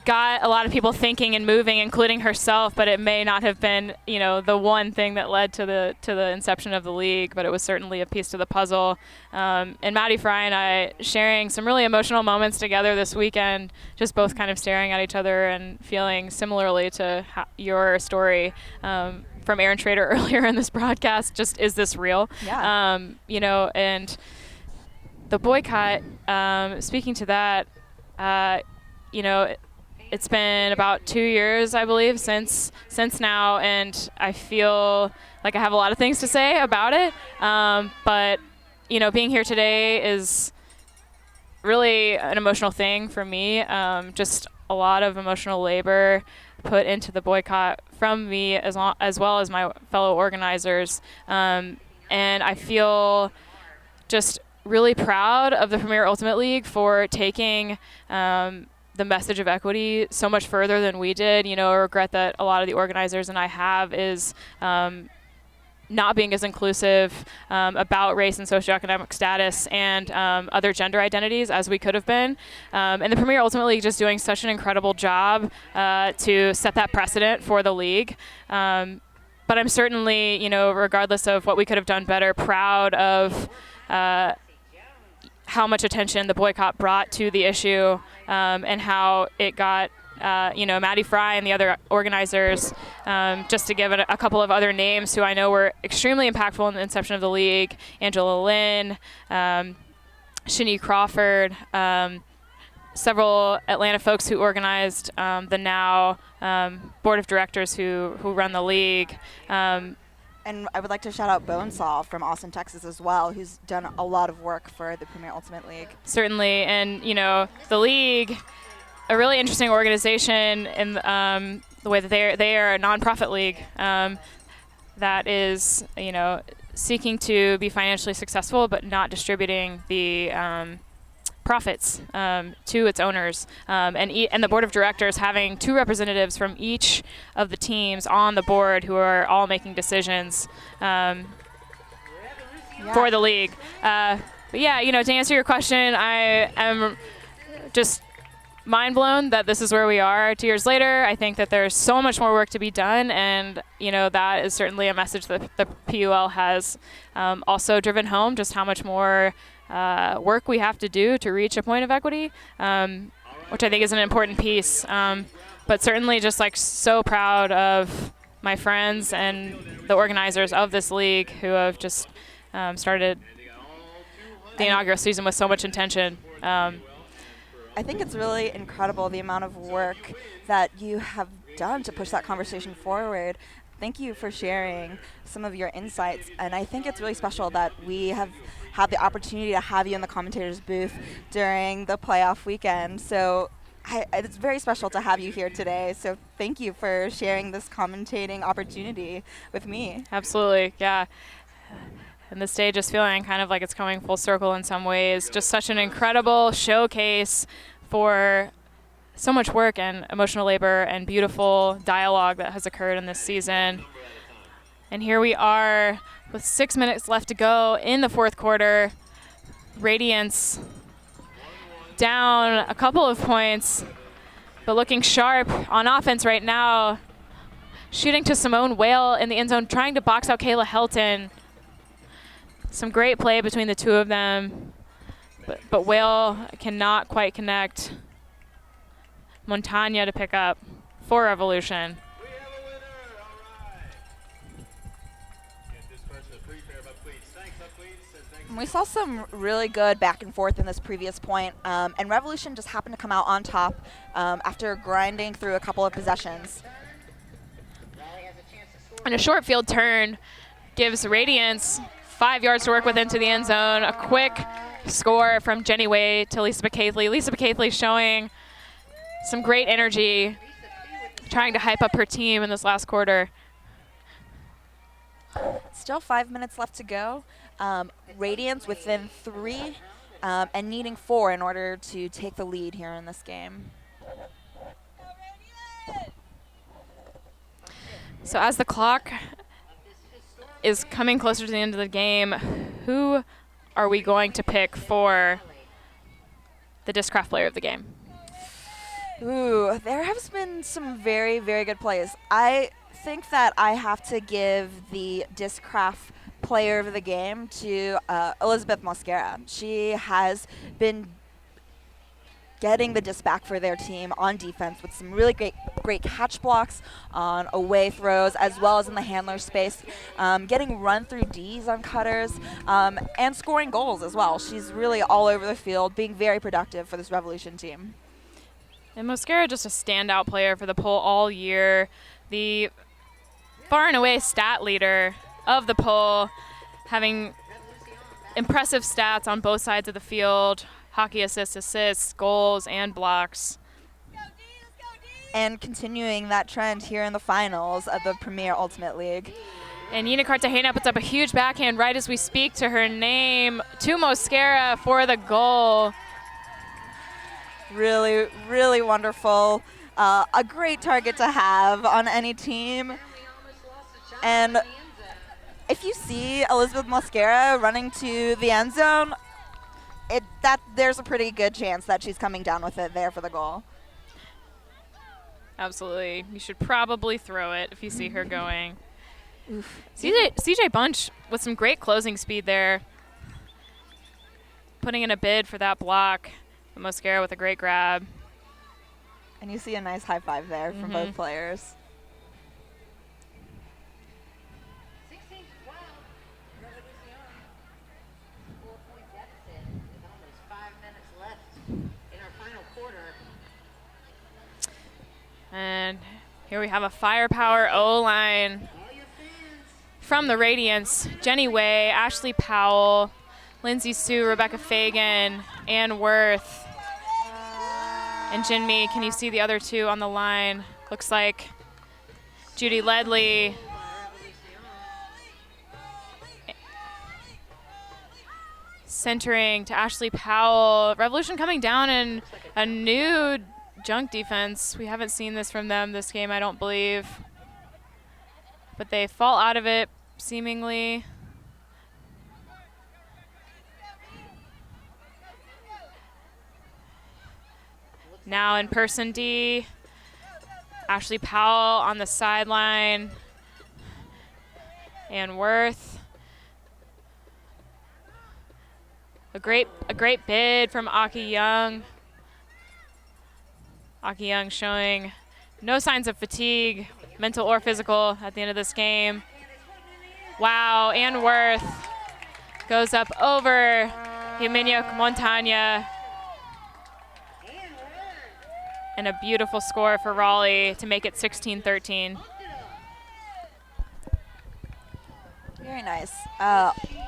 got a lot of people thinking and moving, including herself, but it may not have been, the one thing that led to the inception of the league, but it was certainly a piece to the puzzle. And Maddie Fry and I sharing some really emotional moments together this weekend, just both kind of staring at each other and feeling similarly to your story from Aaron Schrader earlier in this broadcast. Just, is this real? Yeah. And the boycott, speaking to that, it's been about 2 years, I believe, since now, and I feel like I have a lot of things to say about it. But being here today is really an emotional thing for me. Just a lot of emotional labor put into the boycott from me as well as my fellow organizers, and I feel just really proud of the Premier Ultimate League for taking the message of equity so much further than we did. A regret that a lot of the organizers and I have is not being as inclusive about race and socioeconomic status and other gender identities as we could have been. And the Premier Ultimate League just doing such an incredible job to set that precedent for the league. But I'm certainly, regardless of what we could have done better, proud of how much attention the boycott brought to the issue, and how it got, Maddie Fry and the other organizers, just to give a couple of other names who I know were extremely impactful in the inception of the league: Angela Lynn, Shani Crawford, several Atlanta folks who organized the now board of directors who run the league. And I would like to shout out Bonesaw from Austin, Texas as well, who's done a lot of work for the Premier Ultimate League. Certainly, and the league, a really interesting organization in the way that they are a nonprofit league that is, seeking to be financially successful but not distributing the profits to its owners, and the board of directors having 2 representatives from each of the teams on the board who are all making decisions for the league. But yeah, to answer your question, I am just mind blown that this is where we are 2 years later. I think that there's so much more work to be done, and that is certainly a message that the PUL has also driven home, just how much more work we have to do to reach a point of equity, which I think is an important piece. But certainly just so proud of my friends and the organizers of this league who have just started the inaugural season with so much intention. I think it's really incredible the amount of work that you have done to push that conversation forward. Thank you for sharing some of your insights, and I think it's really special that we have had the opportunity to have you in the commentators booth during the playoff weekend. So it's very special to have you here today. So thank you for sharing this commentating opportunity with me. Absolutely, yeah. And this day just feeling kind of like it's coming full circle in some ways. Just such an incredible showcase for so much work and emotional labor and beautiful dialogue that has occurred in this season. And here we are with 6 minutes left to go in the fourth quarter. Radiance down a couple of points, but looking sharp on offense right now. Shooting to Simone Whale in the end zone, trying to box out Kayla Helton. Some great play between the two of them, but Whale cannot quite connect. Montagna to pick up for Revolution. We saw some really good back and forth in this previous point, and Revolution just happened to come out on top after grinding through a couple of possessions. And a short field turn gives Radiance 5 yards to work with into the end zone. A quick score from Jenny Way to Lisa McCaithley. Lisa McCaithley showing some great energy, trying to hype up her team in this last quarter. Still 5 minutes left to go. Radiance within 3 and needing 4 in order to take the lead here in this game. So as the clock is coming closer to the end of the game, who are we going to pick for the Discraft Player of the Game? Ooh, there has been some very, very good plays. I think that I have to give the Discraft player of the game to Elizabeth Mosquera. She has been getting the disc back for their team on defense with some really great catch blocks on away throws, as well as in the handler space, getting run through Ds on cutters, and scoring goals as well. She's really all over the field, being very productive for this Revolution team. And Mosquera just a standout player for the PUL all year. The far and away stat leader of the PUL, having impressive stats on both sides of the field. Hockey assists, goals, and blocks. And continuing that trend here in the finals of the Premier Ultimate League. And Yina Cartagena puts up a huge backhand right as we speak to her name, to Mosquera for the goal. Really, really wonderful. A great target to have on any team. And if you see Elizabeth Mosquera running to the end zone, there's a pretty good chance that she's coming down with it there for the goal. Absolutely. You should probably throw it if you see her going. CJ Bunch with some great closing speed there. Putting in a bid for that block. Mosquera with a great grab. And you see a nice high five there from both players. 16-12. Revolution. 4-point deficit with almost 5 minutes left in our final quarter. And here we have a firepower O-line from the Radiance. Jenny Way, Ashley Powell, Lindsay Sue, Rebecca Fagan, Ann Worth, and Jinmi. Can you see the other two on the line? Looks like Judy Ledley. Centering to Ashley Powell. Revolution coming down in a new junk defense. We haven't seen this from them this game, I don't believe. But they fall out of it, seemingly. Now in person D, Ashley Powell on the sideline, Ann Worth. A great bid from Aki Young. Aki Young showing no signs of fatigue, mental or physical, at the end of this game. Wow, Ann Worth goes up over Jimenez Montaña. And a beautiful score for Raleigh to make it 16-13. Very nice.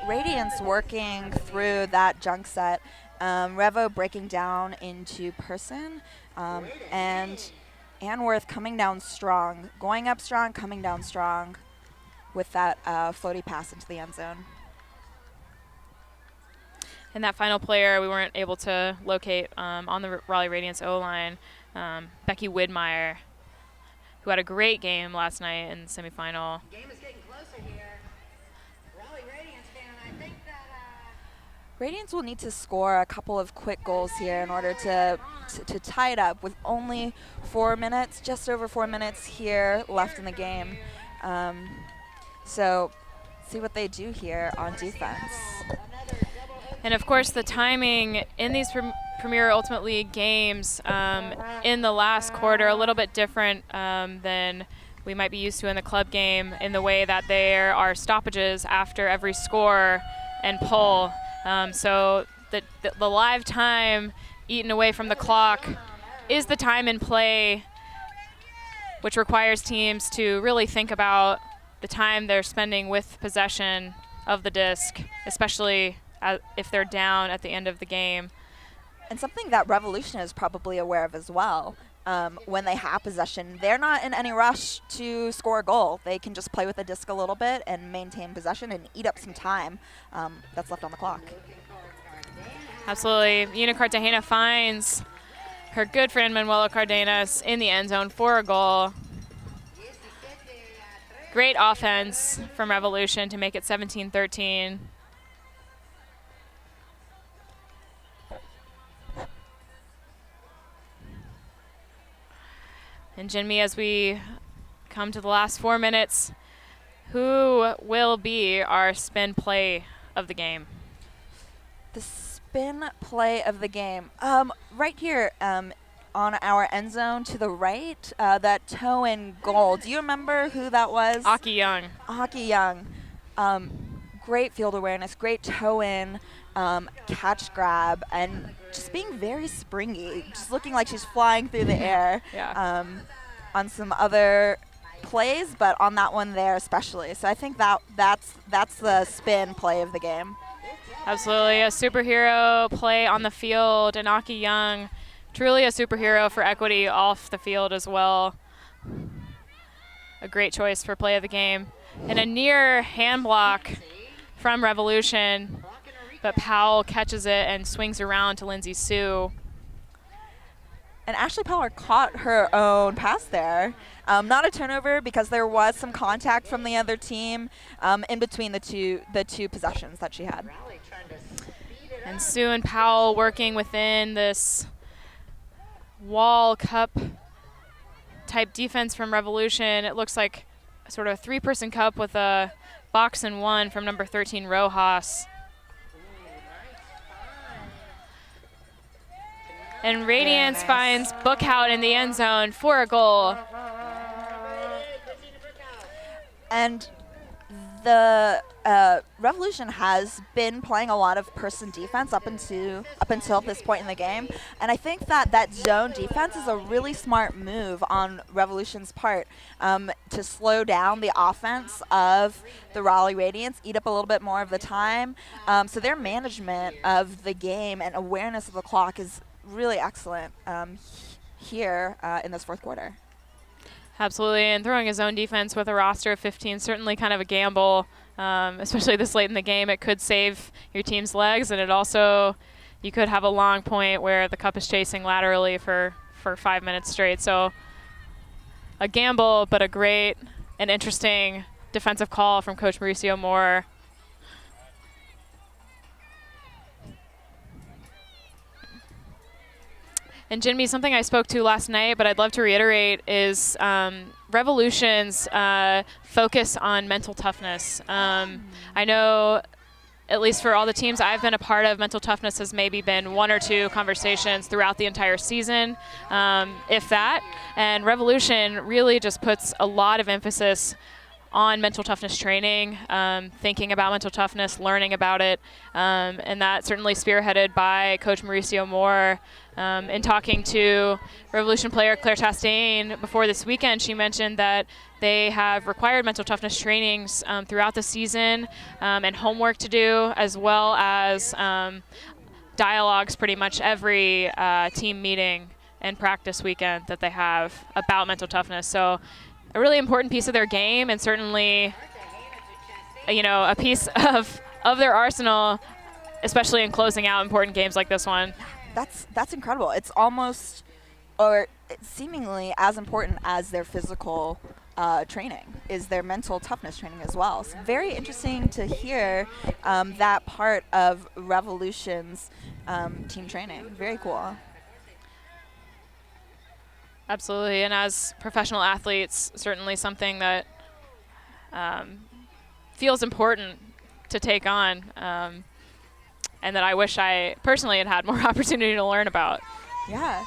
Radiance working through that junk set. Revo breaking down into person. And Ann Worth coming down strong. Going up strong, coming down strong with that floaty pass into the end zone. And that final player we weren't able to locate on the Raleigh Radiance O-line. Becky Widmeyer, who had a great game last night in the semifinal. Game is getting closer here. Raleigh Radiance fan, I think that Radiance will need to score a couple of quick goals here in order to tie it up with only 4 minutes, just over 4 minutes here left in the game. So see what they do here on defense. And of course the timing in these Premier Ultimate League games in the last quarter, a little bit different than we might be used to in the club game, in the way that there are stoppages after every score and pull. So the live time eaten away from the clock is the time in play, which requires teams to really think about the time they're spending with possession of the disc, especially if they're down at the end of the game. And something that Revolution is probably aware of as well. When they have possession, they're not in any rush to score a goal. They can just play with the disc a little bit and maintain possession and eat up some time that's left on the clock. Absolutely. Yina Cartagena finds her good friend Manuela Cardenas in the end zone for a goal. Great offense from Revolution to make it 17-13. And Jinmi, as we come to the last 4 minutes, who will be our spin play of the game? The spin play of the game. Right here on our end zone to the right, that toe-in goal. Do you remember who that was? Aki Young. Aki Young. Great field awareness, great toe-in, catch grab, and just being very springy, just looking like she's flying through the air. Yeah. On some other plays, but on that one there especially. So I think that's the spin play of the game. Absolutely, a superhero play on the field, and Aki Young, truly a superhero for equity off the field as well. A great choice for play of the game. And a near hand block from Revolution, but Powell catches it and swings around to Lindsay Sue. And Ashley Power caught her own pass there. Not a turnover because there was some contact from the other team in between the two possessions that she had. And Sue and Powell working within this wall cup type defense from Revolution. It looks like sort of a 3-person cup with a box and one from number 13 Rojas. And Radiance finds Bookout in the end zone for a goal. And the Revolution has been playing a lot of person defense up until this point in the game, and I think that zone defense is a really smart move on Revolution's part to slow down the offense of the Raleigh Radiance, eat up a little bit more of the time. So their management of the game and awareness of the clock is really excellent here in this fourth quarter. Absolutely, and throwing a zone defense with a roster of 15 certainly kind of a gamble, especially this late in the game. It could save your team's legs, and it also, you could have a long point where the cup is chasing laterally for 5 minutes straight. So a gamble, but a great and interesting defensive call from Coach Mauricio Moore. And Jinmi, something I spoke to last night, but I'd love to reiterate, is Revolution's focus on mental toughness. I know, at least for all the teams I've been a part of, mental toughness has maybe been 1 or 2 conversations throughout the entire season, if that. And Revolution really just puts a lot of emphasis on mental toughness training, thinking about mental toughness, learning about it, and that certainly spearheaded by Coach Mauricio Moore. In talking to Revolution player Claire Chastain before this weekend, she mentioned that they have required mental toughness trainings throughout the season and homework to do, as well as dialogues pretty much every team meeting and practice weekend that they have about mental toughness. So a really important piece of their game, and certainly, a piece of their arsenal, especially in closing out important games like this one. That's incredible. It's almost, or it's seemingly as important as their physical training is their mental toughness training as well. So very interesting to hear that part of Revolution's team training. Very cool. Absolutely, and as professional athletes, certainly something that feels important to take on, and that I wish I personally had more opportunity to learn about. Yeah.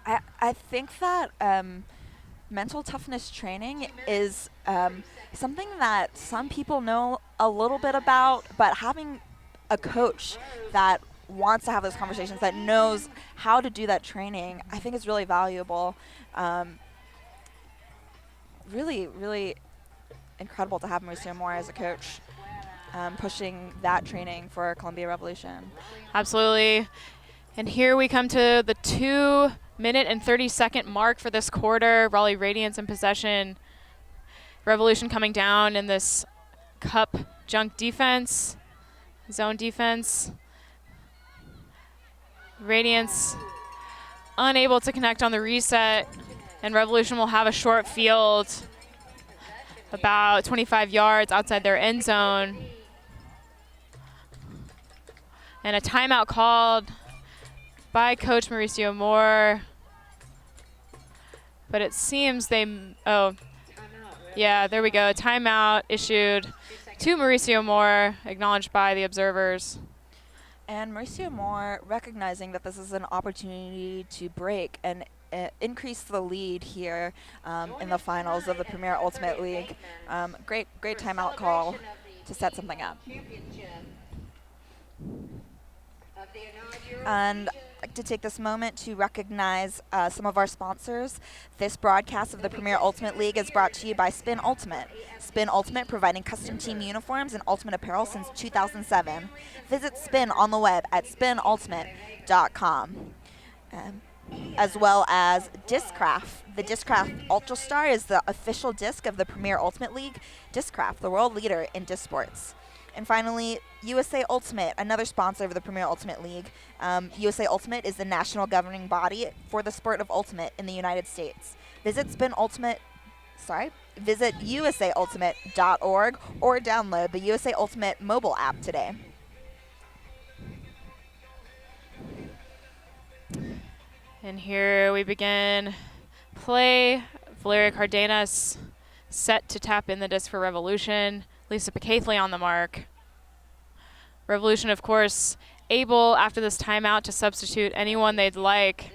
I think that mental toughness training is something that some people know a little bit about, but having a coach that wants to have those conversations, that knows how to do that training, I think is really valuable. Really, really incredible to have Mauricio Moore as a coach, pushing that training for Columbia Revolution. Absolutely. And here we come to the 2-minute and 30-second mark for this quarter. Raleigh Radiance in possession. Revolution coming down in this cup junk defense, zone defense. Radiance unable to connect on the reset, and Revolution will have a short field about 25 yards outside their end zone. And a timeout called by Coach Mauricio Moore. but it seems oh, yeah, there we go. Timeout issued to Mauricio Moore, acknowledged by the observers. And Mauricio Moore recognizing that this is an opportunity to break and increase the lead here in the finals of the Premier Ultimate League. Great timeout call to set something up. And I'd like to take this moment to recognize some of our sponsors. This broadcast of the Premier Ultimate League is brought to you by Spin Ultimate. Spin Ultimate, providing custom team uniforms and ultimate apparel since 2007. Visit Spin on the web at spinultimate.com. As well as Discraft. The Discraft Ultra Star is the official disc of the Premier Ultimate League. Discraft, the world leader in disc sports. And finally, USA Ultimate, another sponsor of the Premier Ultimate League. USA Ultimate is the national governing body for the sport of ultimate in the United States. Visit usaultimate.org or download the USA Ultimate mobile app today. And here we begin play. Valerio Cardenas set to tap in the disc for Revolution. Lisa Picathley on the mark. Revolution, of course, able after this timeout to substitute anyone they'd like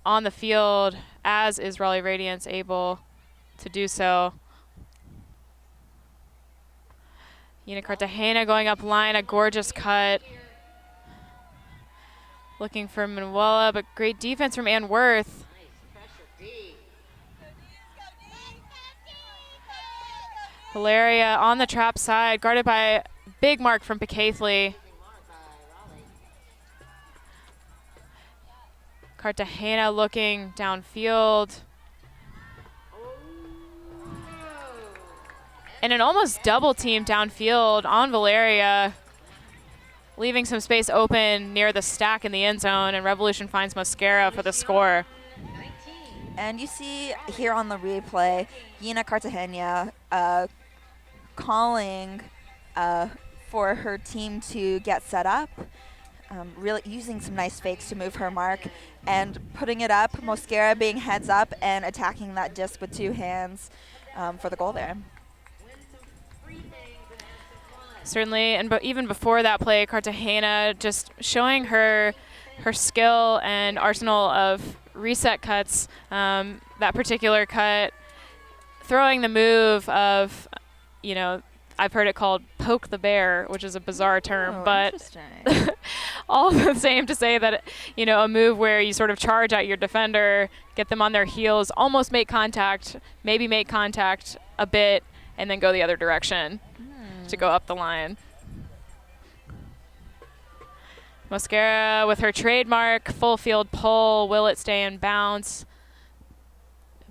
on the field, as is Raleigh Radiance able to do so. Yina Cartagena going up line, a gorgeous cut. Looking for Manuela, but great defense from Ann Worth. Valeria on the trap side, guarded by a big mark from Picathley. Cartagena looking downfield. And an almost double team downfield on Valeria, leaving some space open near the stack in the end zone, and Revolution finds Mosquera for the score. And you see here on the replay, Yina Cartagena calling for her team to get set up, really using some nice fakes to move her mark and putting it up, Mosquera being heads up and attacking that disc with two hands for the goal there. Certainly, and even before that play, Cartagena just showing her skill and arsenal of reset cuts. That particular cut, throwing the move of, I've heard it called poke the bear, which is a bizarre term, but all the same to say that, a move where you sort of charge at your defender, get them on their heels, almost make contact, maybe make contact a bit, and then go the other direction to go up the line. Mosquera with her trademark full field pull. Will it stay in bounds?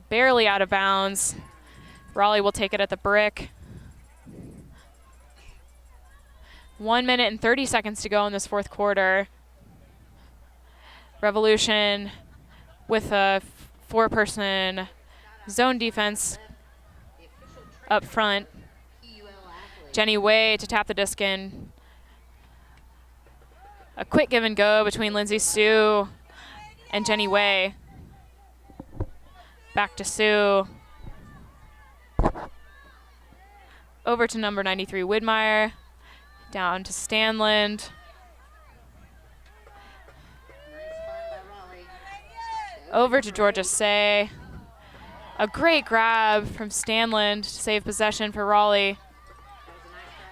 Barely out of bounds. Raleigh will take it at the brick. 1 minute and 30 seconds to go in this fourth quarter. Revolution with a four-person zone defense up front. Jenny Way to tap the disc in. A quick give and go between Lindsay Sue and Jenny Way. Back to Sue. Over to number 93, Widmeyer. Down to Stanland. Over to Georgia Say. A great grab from Stanland to save possession for Raleigh.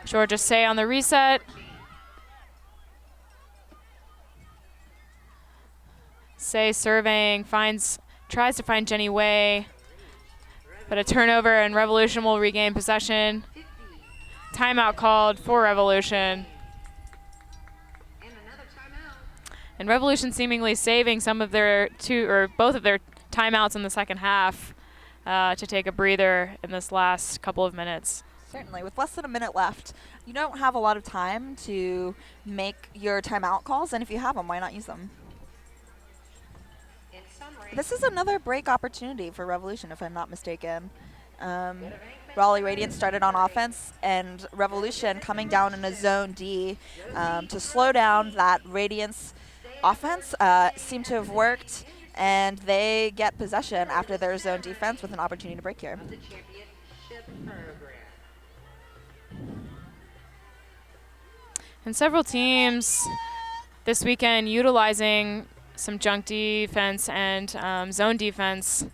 Georgia Say on the reset. Say surveying, tries to find Jenny Way, but a turnover and Revolution will regain possession. Timeout called for Revolution. And Revolution seemingly saving some of their both of their timeouts in the second half to take a breather in this last couple of minutes. Certainly. With less than a minute left, you don't have a lot of time to make your timeout calls, and if you have them, why not use them? This is another break opportunity for Revolution, if I'm not mistaken. Raleigh Radiance started on offense, and Revolution coming down in a zone D to slow down that Radiance offense seemed to have worked, and they get possession after their zone defense with an opportunity to break here. And several teams this weekend utilizing some junk defense and zone defense.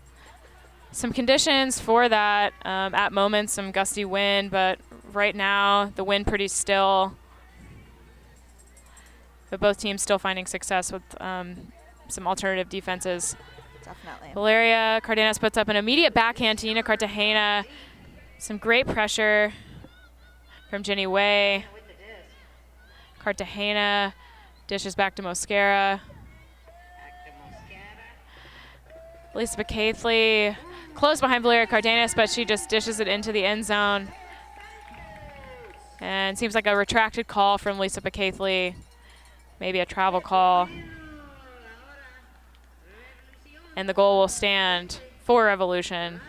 Some conditions for that. At moments, some gusty wind, but right now the wind pretty still. But both teams still finding success with some alternative defenses. Definitely. Valerio Cardenas puts up an immediate backhand to Nina Cartagena. Some great pressure from Jenny Way. Cartagena dishes back to Mosquera. Lisa Caithley close behind Valerio Cardenas, but she just dishes it into the end zone. And seems like a retracted call from Lisa Caithley. Maybe a travel call. And the goal will stand for Revolution,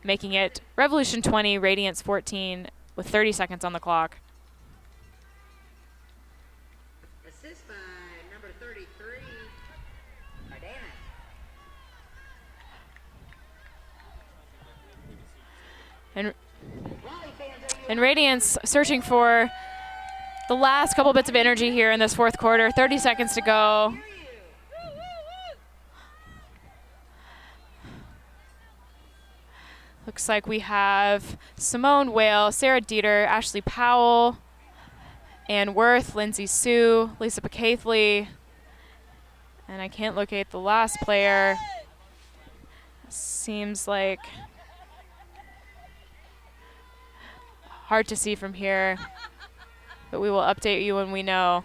making it Revolution 20, Radiance 14, with 30 seconds on the clock. Assist by number 33, Cardenas. And Radiance searching for the last couple bits of energy here in this fourth quarter. 30 seconds to go. Looks like we have Simone Whale, Sarah Dieter, Ashley Powell, Ann Worth, Lindsay Sue, Lisa Caithley, and I can't locate the last player. Seems like hard to see from here, but we will update you when we know.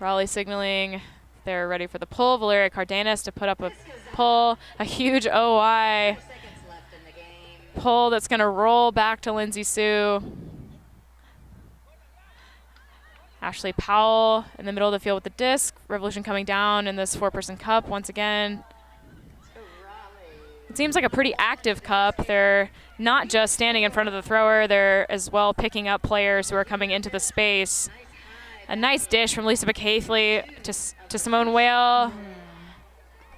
Raleigh signaling they're ready for the pull. Valerio Cardenas to put up a pull, a huge OI pull that's going to roll back to Lindsay Sue. Ashley Powell in the middle of the field with the disc. Revolution coming down in this four-person cup once again. It seems like a pretty active cup. They're not just standing in front of the thrower, they're as well picking up players who are coming into the space. A nice dish from Lisa Caithley to Simone Whale.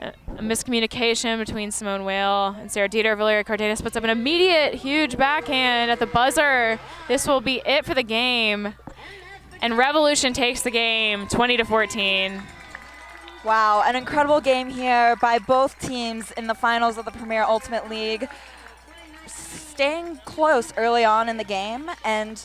A miscommunication between Simone Whale and Sarah Dieter. Valerio Cardenas puts up an immediate huge backhand at the buzzer. This will be it for the game. And Revolution takes the game 20-14. Wow, an incredible game here by both teams in the finals of the Premier Ultimate League. Staying close early on in the game, and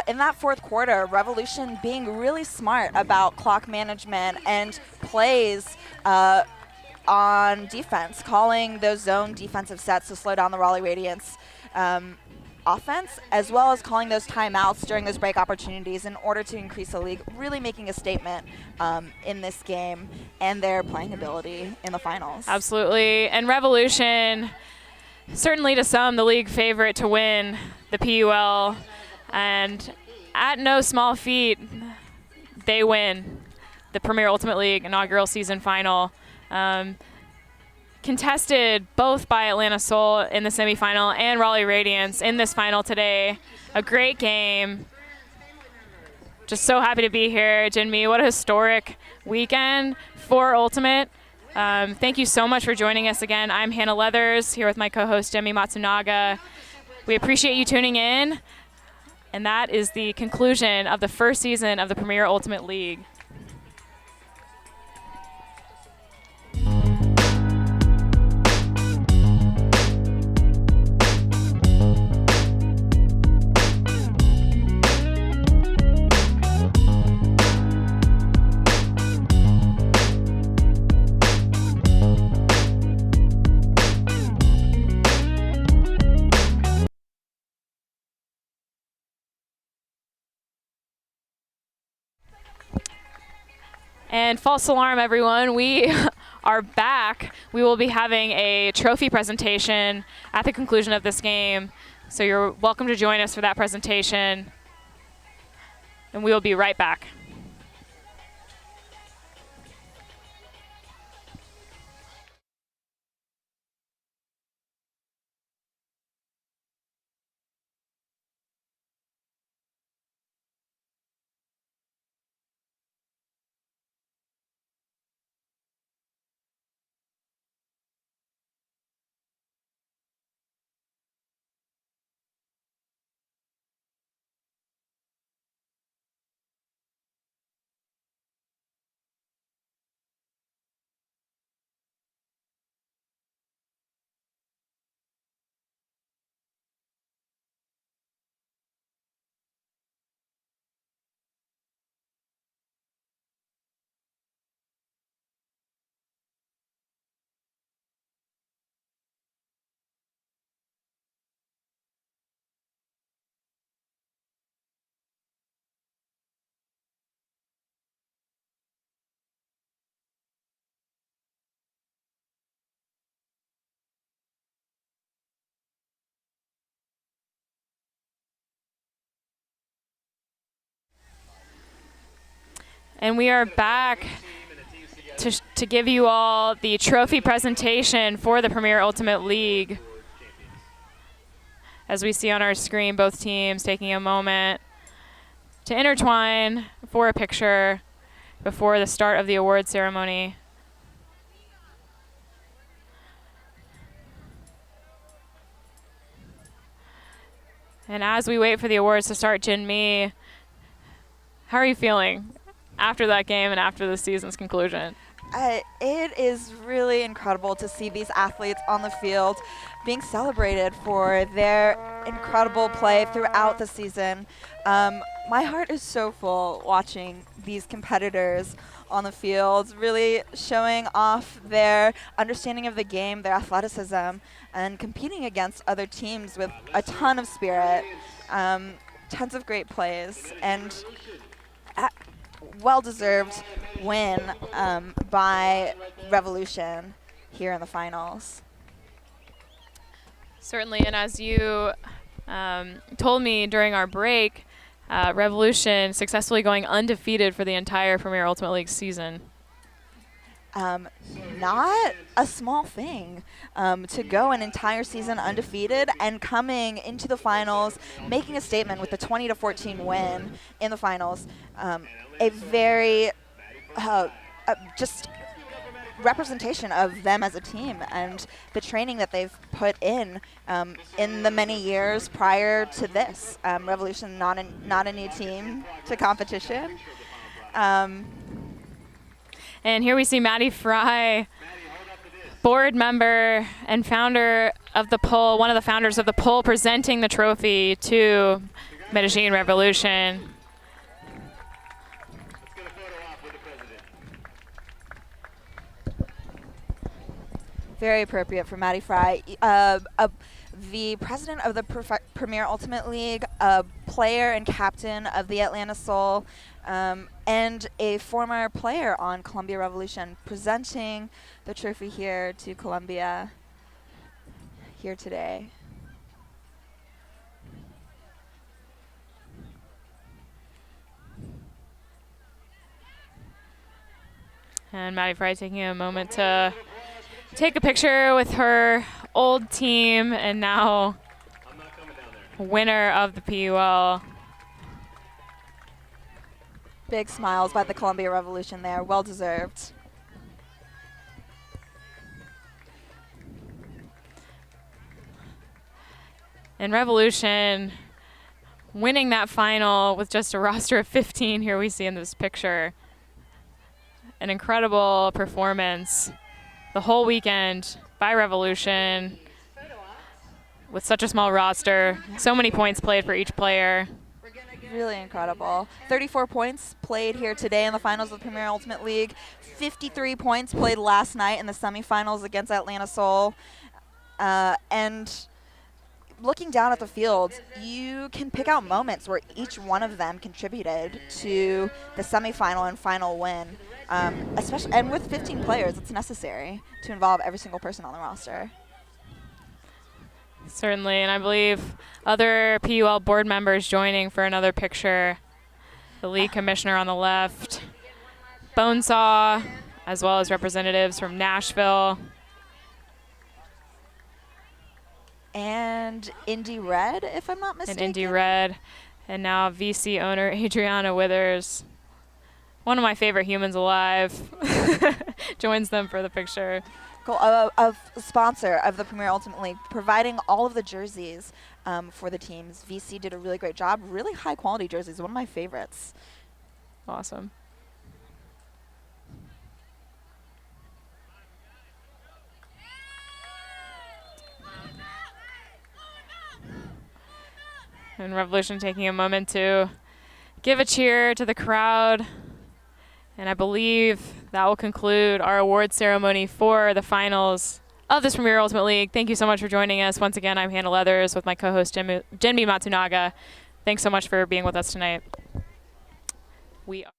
in that fourth quarter, Revolution being really smart about clock management and plays on defense, calling those zone defensive sets to slow down the Raleigh Radiance offense, as well as calling those timeouts during those break opportunities in order to increase the league, really making a statement in this game and their playing ability in the finals. Absolutely. And Revolution, certainly to some, the league favorite to win the PUL. And at no small feat, they win the Premier Ultimate League inaugural season final. Contested both by Atlanta Soul in the semifinal and Raleigh Radiance in this final today. A great game. Just so happy to be here, Jinmi. What a historic weekend for Ultimate. Thank you so much for joining us again. I'm Hannah Leathers here with my co-host Demi Matsunaga. We appreciate you tuning in. And that is the conclusion of the first season of the Premier Ultimate League. And false alarm, everyone, we are back. We will be having a trophy presentation at the conclusion of this game. So you're welcome to join us for that presentation. And we will be right back. And we are back to give you all the trophy presentation for the Premier Ultimate League. As we see on our screen, both teams taking a moment to intertwine for a picture before the start of the award ceremony. And as we wait for the awards to start, Jinmi, how are you feeling after that game and after the season's conclusion? It is really incredible to see these athletes on the field being celebrated for their incredible play throughout the season. My heart is so full watching these competitors on the field, really showing off their understanding of the game, their athleticism, and competing against other teams with a ton of spirit, tons of great plays, and well-deserved win by Revolution here in the finals. Certainly, and as you told me during our break, Revolution successfully going undefeated for the entire Premier Ultimate League season. Not a small thing to go an entire season undefeated and coming into the finals, making a statement with the 20-14 win in the finals. A very just representation of them as a team and the training that they've put in the many years prior to this. Revolution, not a new team to competition. And here we see Maddie Fry, board member and founder of the PUL, one of the founders of the PUL, presenting the trophy to Medellin Revolution. Very appropriate for Maddie Fry. The president of the Premier Ultimate League, a player and captain of the Atlanta Soul, and a former player on Columbia Revolution, presenting the trophy here to Columbia here today. And Maddie Fry taking a moment to take a picture with her old team and now winner of the PUL. Big smiles by the Columbia Revolution there, well deserved. And Revolution winning that final with just a roster of 15, here we see in this picture. An incredible performance the whole weekend by Revolution with such a small roster, so many points played for each player. Really incredible. 34 points played here today in the finals of the Premier Ultimate League. 53 points played last night in the semifinals against Atlanta Soul. And looking down at the field, you can pick out moments where each one of them contributed to the semifinal and final win. Especially, and with 15 players, it's necessary to involve every single person on the roster. Certainly, and I believe other PUL board members joining for another picture. The league commissioner on the left, Bonesaw, as well as representatives from Nashville. And Indy Red, if I'm not mistaken. And Indy Red, and now VC owner Adriana Withers. One of my favorite humans alive joins them for the picture. Cool. A sponsor of the Premier Ultimate League, providing all of the jerseys for the teams. VC did a really great job. Really high quality jerseys, one of my favorites. Awesome. And Revolution taking a moment to give a cheer to the crowd. And I believe that will conclude our award ceremony for the finals of this Premier Ultimate League. Thank you so much for joining us. Once again, I'm Hannah Leathers with my co-host Jinmi Matsunaga. Thanks so much for being with us tonight. We are